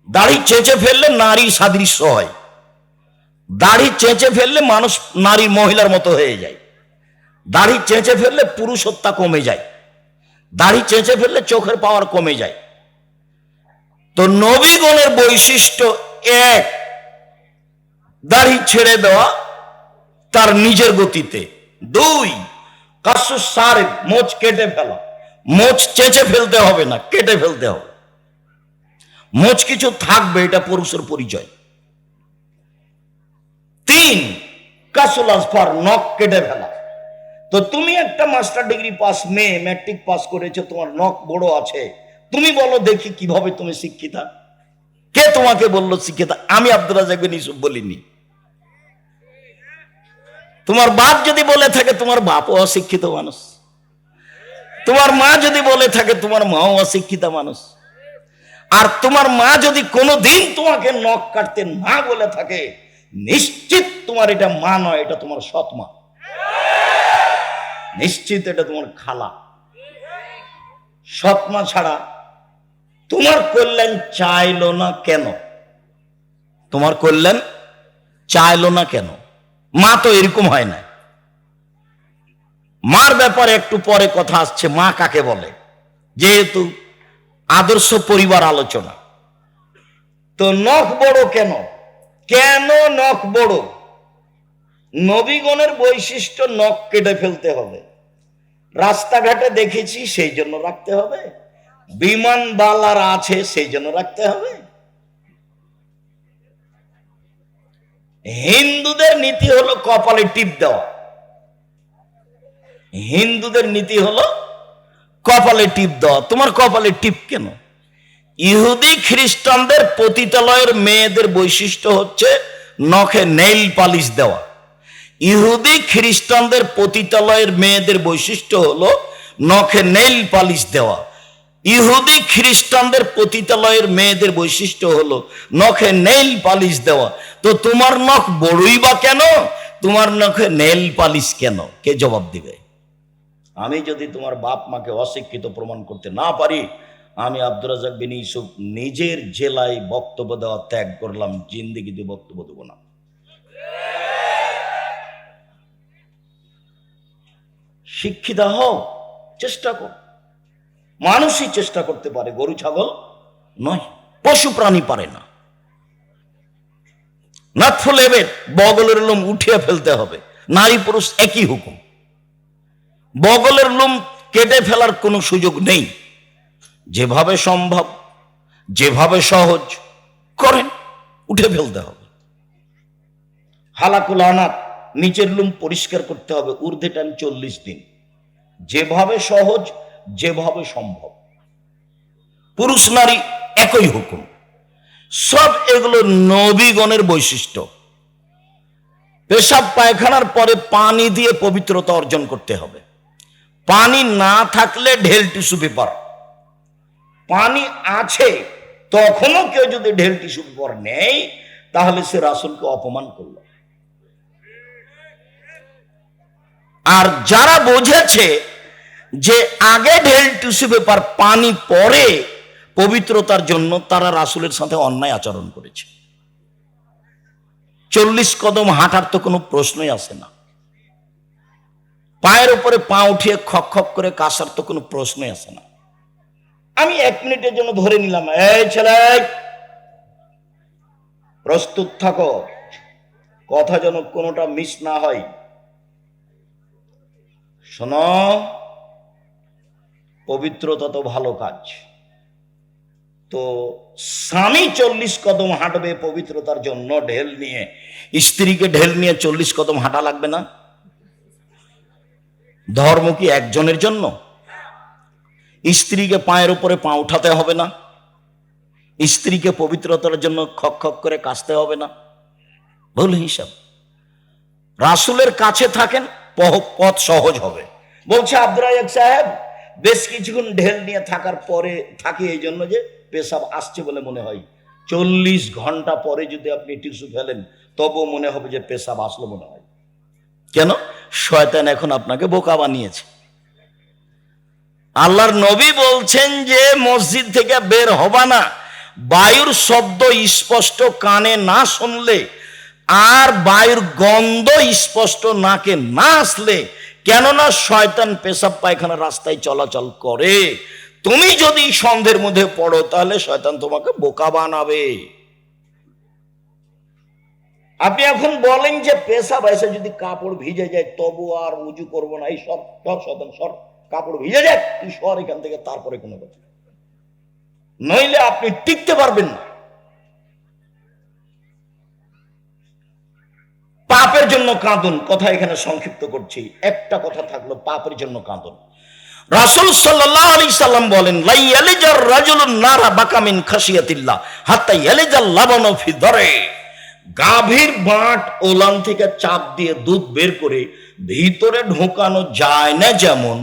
দাড়ি চেঁচে ফেললে নারী সাদৃশ্য হয়। দাড়ি চেঁচে ফেললে মানুষ নারী মহিলার মতো হয়ে যায়। দাড়ি চেঁচে ফেললে পুরুষত্বা কমে যায়। দাড়ি চেঁচে ফেললে চোখের পাওয়ার কমে যায়। তো নবীগণের বৈশিষ্ট্য 1, দাড়ি ছেড়ে দেওয়া তার নিজের গতিতে। 2, কাসুস সারিফ, মোচ কেটে ফেলা। মোচ চেঁচে ফেলতে হবে না, কেটে ফেলতে হবে। মোচ কিছু থাকবে, এটা পুরুষের পরিচয়। 3, কাসুল আসফার, নখ কেটে ফেলা। তো তুমি একটা মাস্টার ডিগ্রি পাস মেয়ে, ম্যাট্রিক পাস করেছো, তোমার নখ বড় আছে, তুমি বলো দেখি কিভাবে তুমি শিক্ষিতা? কে তোমাকে বললো শিক্ষিতা? আমি আব্দুর রাজ্জাক বিন ইউসুফ বলিনি। তোমার বাপ যদি বলে থাকে, তোমার বাপও অশিক্ষিত মানুষ। তোমার মা যদি বলে থাকে, তোমার মাও অশিক্ষিতা মানুষ। আর তোমার মা যদি কোনোদিন তোমাকে নখ কাটতে না বলে থাকে, নিশ্চিত তোমার এটা মা নয়, এটা তোমার সৎ মা। নিশ্চিত এটা তোমার খালা। সৎ মা ছাড়া তোমার কল্যাণ চাইলো না কেন? তোমার কল্যাণ চাইলো না কেন? মা তো এরকম হয় না। মার ব্যাপারে একটু পরে কথা আসছে, মা কাকে বলে, যেহেতু আদর্শ পরিবার আলোচনা। তো নখ বড় কেন? কেন নখ বড়? নবীগণের বৈশিষ্ট্য নখ কেটে ফেলতে হবে। রাস্তাঘাটে দেখেছি সেই জন্য রাখতে হবে? বিমানবালার আছে সেই জন্য রাখতে হবে? হিন্দুদের নীতি হলো কপালে টিপ দেওয়া। হিন্দুদের নীতি হলো কপালে টিপ দেওয়া। তোমার কপালে টিপ কেন? ইহুদি খ্রিস্টানদের পতিতালয়ের মেয়েদের বৈশিষ্ট্য হচ্ছে নখে নেইল পালিশ দেওয়া। ইহুদি খ্রিস্টানদের পতিতালয়ের মেয়েদের বৈশিষ্ট্য হলো নখে নেইল পালিশ দেওয়া। ইহুদি খ্রিস্টানদের পতিতালয়ের মেয়েদের বৈশিষ্ট্য হলো নখে নেইল পালিশ দেওয়া। তো তোমার নখ বড়ই বা কেন? তোমার নখে নেইল পালিশ কেন? কে জবাব দিবে? আমি যদি তোমার বাপ মাকে অশিক্ষিত প্রমাণ করতে না পারি, আমি আব্দুর রাজ্জাক বিন ইউসুফ নিজের জেলায় বক্তব্য দেওয়া ত্যাগ করলাম, জিন্দেগিতে বক্তব্য দেবো না। শিক্ষিত হও, চেষ্টা কর। মানুষই চেষ্টা করতে পারে, গরু ছাগল নয়, পশু প্রাণী পারে না। নাথফু লেবের বগলের লোম উঠিয়ে ফেলতে হবে, নারী পুরুষ একই হুকুম। বগলের লোম কেটে ফেলার কোনো সুযোগ নেই। যেভাবে সম্ভব, যেভাবে সহজ করেন, উঠে ফেলতে হবে। হালাকুল আনাত, নিচের লোম পরিষ্কার করতে হবে, ঊর্ধ্বে টাইম 40 দিন। যেভাবে সহজ, যেভাবে সম্ভব। পুরুষ নারী একই হুকুম। সব এগুলো নবীগণের বৈশিষ্ট্য। পেশাব পায়খানার পরে পানি দিয়ে পবিত্রতা অর্জন করতে হবে। পানি না থাকলে ঢেল টিস্যু পেপার। পানি আছে তখনও কেউ যদি ঢেল টিস্যু পেপার নেয়, তাহলে সে রাসূলকে অপমান করল। আর যারা বুঝেছে যে আগে ঢেল টিস্যু পেপার, পানি পরে পবিত্রতার জন্য, তারা রাসূলের সাথে অন্যায় আচরণ করেছে। 40 কদম হাঁটার তো কোনো প্রশ্নই আসে না। পায়ের উপরে পা উঠিয়ে খক খক করে কাশার তো কোনো প্রশ্নই আসে না। আমি 1 মিনিটের জন্য ধরে নিলাম, এই ছেলে প্রস্তুত থাকো, কথা যেন কোনোটা মিস না হয়। শোনো, পবিত্রতা তো ভালো কাজ। তো স্বামী 40 কদম হাঁটবে পবিত্রতার জন্য ঢেল নিয়ে, স্ত্রীকে ঢেল নিয়ে 40 কদম হাঁটা লাগবে না? ধর্ম কি একজনের জন্য? স্ত্রীকে পায়ের উপরে পা উঠাতে হবে না? স্ত্রীকে পবিত্রতার জন্য খক খক করে কাশতে হবে না? ভুল হিসাব। রাসূলের কাছে থাকেন, পথ সহজ হবে। বলছে আব্দুর রাজ্জাক সাহেব, বেশ কিছুক্ষণ ঢেল নিয়ে থাকার পরে থাকি এই জন্য যে পেশাব আসছে বলে মনে হয়। 40 ঘন্টা পরে যদি আপনি টিস্যু ফেলেন, তবুও মনে হবে যে পেশাব আসলো মনে হয়। কেন? শয়তান এখন আপনাকে বোকা বানিয়েছে। আল্লাহর নবী বলছেন যে মসজিদ থেকে বের হবা না বায়ুর শব্দ স্পষ্ট কানে না শুনলে, আর বায়ুর গন্ধ স্পষ্ট নাকে না আসলে। কেননা শয়তান পেশাব পায়খানা রাস্তায় চলাচল করে। তুমি যদি সন্দেহের মধ্যে পড়ো, তাহলে শয়তান তোমাকে বোকা বানাবে। আপনি এখন বলেন যে পেশাব এসে যদি কাপড় ভিজে যায় তবু আর উজু করবো না, এই সব শয়তান, সর, কাপড় ভিজে যাক, তুই সর এখান থেকে, তারপরে কোনো কথা। নইলে আপনি টিকতে পারবেন না। পাপের জন্য কাঁদুন। কথা এখানে সংক্ষিপ্ত করছি, একটা কথা থাকলো, পাপের জন্য কাঁদুন। রাসূল সাল্লাল্লাহু আলাইহি সাল্লাম বলেন, লা ইয়ালিজার রাজুলুন নারা বাকা মিন খাশিয়াতিল্লাহ হাত্তা ইয়ালিজাল লাবানু ফি দরে। গাভীর বাঁট ওলান থেকে চাপ দিয়ে দুধ বের করে ভিতরে ঢোকানো যায় না যেমন,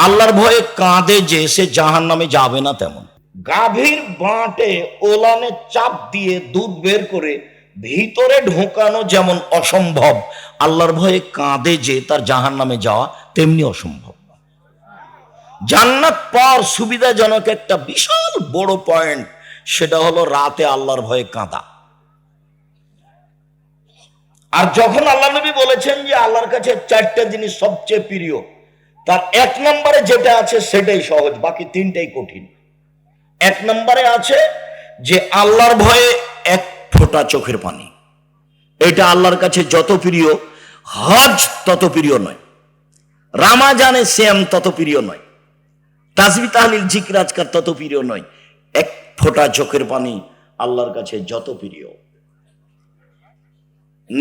আল্লাহর ভয়ে কাঁদে যে সে জাহান্নামে যাবে না তেমন। গাভীর বাঁটে ওলানে চাপ দিয়ে দুধ বের করে ভিতরে ঢোকানো যেমন অসম্ভব, আল্লাহর ভয়ে কাঁদে যে তার জাহান্নামে যাওয়া তেমনি অসম্ভব। জান্নাত পাওয়ার সুবিধাজনক একটা বিশাল বড় পয়েন্ট, সেটা হলো রাতে আল্লাহর ভয়ে কাঁদা। আর যখন আল্লাহ নবী বলেছেন যে আল্লাহর কাছে 4টা জিনিস সবচেয়ে প্রিয়, তার 1 নম্বরে যেটা আছে সেটাই সহজ, বাকি 3টাই কঠিন। 1 নম্বরে আছে যে আল্লাহর ভয়ে 1 ফোঁটা চোখের পানি। এটা আল্লাহর কাছে যত প্রিয়, হজ তত প্রিয় নয়, রামাজানে শ্যাম তত প্রিয় নয়, তাসবিহ তাহলিল জিকির আজকার তত প্রিয় নয়। 1 ফোঁটা চোখের পানি আল্লাহর কাছে যত প্রিয়।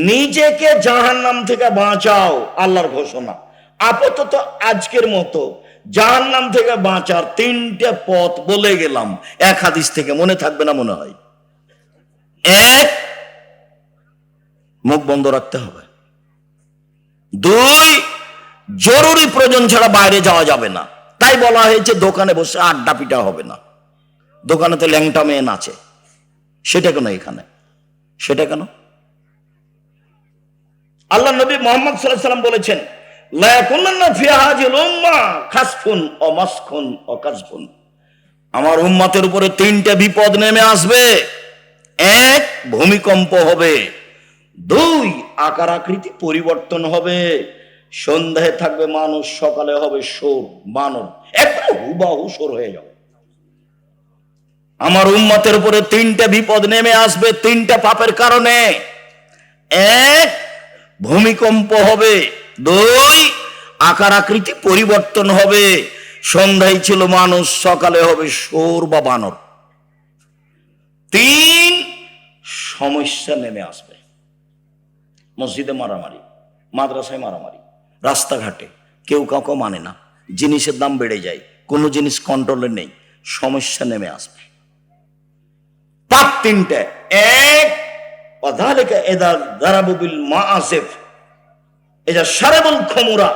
নিজেকে জাহান্নাম থেকে বাঁচাও, আল্লাহর ঘোষণা। আপাতত আজকের মতো জাহান্নাম থেকে বাঁচার তিনটে পথ বলে গেলাম, এক হাদিস থেকে, মনে থাকবে না মনে হয়। এক, মুখ বন্ধ রাখতে হবে। দুই, জরুরি প্রয়োজন ছাড়া বাইরে যাওয়া যাবে না। তাই বলা হয়েছে দোকানে বসে আড্ডা পিটা হবে না। দোকানে তো ল্যাংটা মেয়ে নাচে, সেটা কেন এখানে? সেটা কেন? আল্লাহ নবী মুহাম্মদ সাল্লাল্লাহু আলাইহি ওয়াসাল্লাম বলেছেন, লা ইয়াকুনান্না ফি হাযিল উম্মাহ খাসফুন ওয়া মাসখুন ওয়া কাযফুন। আমার উম্মতের উপরে তিনটে বিপদ নেমে আসবে। এক, ভূমিকম্প হবে। দুই, আকার আকৃতি পরিবর্তন হবে। সন্ধ্যায় থাকবে মানুষ, সকালে হবে শোর, বানর, একদম হুবাহু শোর হয়ে যাবে। আমার উম্মতের উপরে তিনটে বিপদ নেমে আসবে তিনটা পাপের কারণে। এক, ভূমিকম্প হবে। দুই, আকার আকৃতি পরিবর্তন হবে। সন্ধ্যায় ছিল মানুষ, সকালে হবে শোর বা বানর। তিন, সমস্যা নেমে আসবে। মসজিদে মারামারি, মাদ্রাসায় মারামারি, রাস্তাঘাটে কেউ কাউকে মানে না, জিনিসের দাম বেড়ে যায়, কোনো জিনিস কন্ট্রোলে নেই, সমস্যা নেমে আসবে। পাপ তিনটে। এক, ওয়াযালিকা ইযা যারাবু বিল মাআসিফ, ইযা শারাবুল খুমরা,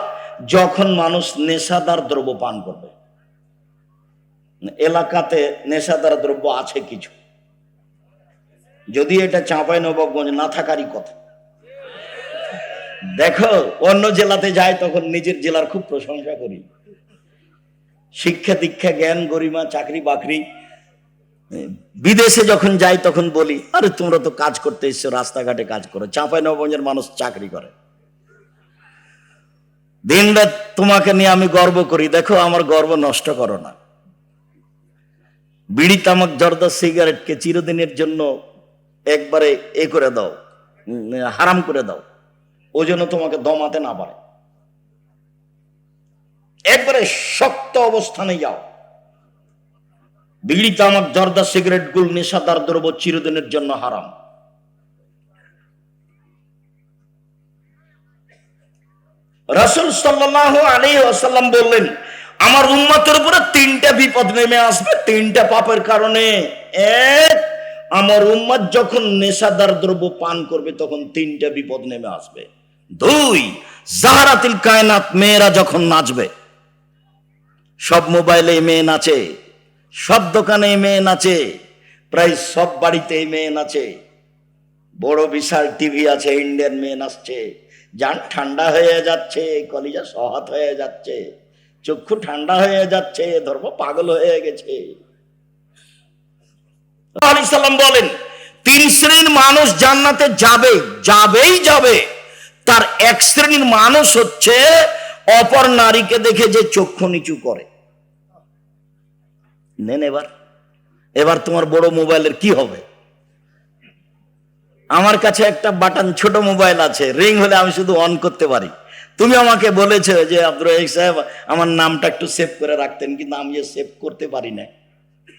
যখন মানুষ নেশাদার দ্রব্য পান করবে। এলাকাতে নেশাদার দ্রব্য আছে কিছু, যদি এটা চাঁপাইনবাবগঞ্জ না থাকারই কথা। দেখো, অন্য জেলাতে যায় তখন নিজের জেলার খুব প্রশংসা করি, শিক্ষা দীক্ষা জ্ঞান গরিমা চাকরি বাকরি। বিদেশে যখন যাই তখন বলি, আরে তোমরা তো কাজ করতে এসছো, রাস্তাঘাটে কাজ করো, চাঁপাইনবাবগঞ্জের মানুষ চাকরি করে। দিন রাত তোমাকে নিয়ে আমি গর্ব করি, দেখো আমার গর্ব নষ্ট করো না। বিড়ি তামাক জর্দা সিগারেটকে চিরদিনের জন্য একবারে এ করে দাও, হারাম করে দাও, ও যেন তোমাকে দমাতে না পারে। একবারে শক্ত অবস্থানে যাও। বিড়ি তামাক জর্দা সিগারেট গুল নেশাদার দ্রব্য চিরদিনের জন্য হারাম। রাসূল সাল্লাল্লাহু আলাইহি ওয়াসাল্লাম বললেন, আমার উম্মতের উপরে তিনটা বিপদ নেমে আসবে তিনটা পাপের কারণে। এক, আমার উম্মত যখন নেশাদার দ্রব্য পান করবে তখন তিনটা বিপদ নেমে আসবে। দুই, জাহারাতিল কায়নাত, মেয়েরা যখন নাচবে, সব মোবাইলে মেয়ে নাচে, সব দোকানে মেয়ে নাচে, প্রায় সব বাড়িতে মেয়ে নাচে, বড় বিশাল টিভি আছে, ইন্ডিয়ান মেয়ে নাচছে, জান ঠান্ডা হয়ে যাচ্ছে, কলিজা সহাত হয়ে যাচ্ছে, চক্ষু ঠান্ডা হয়ে যাচ্ছে, ধর্ম পাগল হয়ে গেছে। সাল্লাম বলেন, তিন শ্রেণীর মানুষ জান্নাতে যাবে, যাবেই যাবে। তার এক শ্রেণীর মানুষ হচ্ছে অপর নারীকে দেখে যে চক্ষু নিচু করে। নেন এবার তোমার বড় মোবাইলের কি হবে? আমার কাছে একটা বাটন ছোট মোবাইল আছে, রিং হলে আমি শুধু অন করতে পারি। তুমি আমাকে বলেছো যে আব্দুর রাজ্জাক সাহেব আমার নামটা একটু সেভ করে রাখতেন, কিন্তু আমি সেভ করতে পারি না।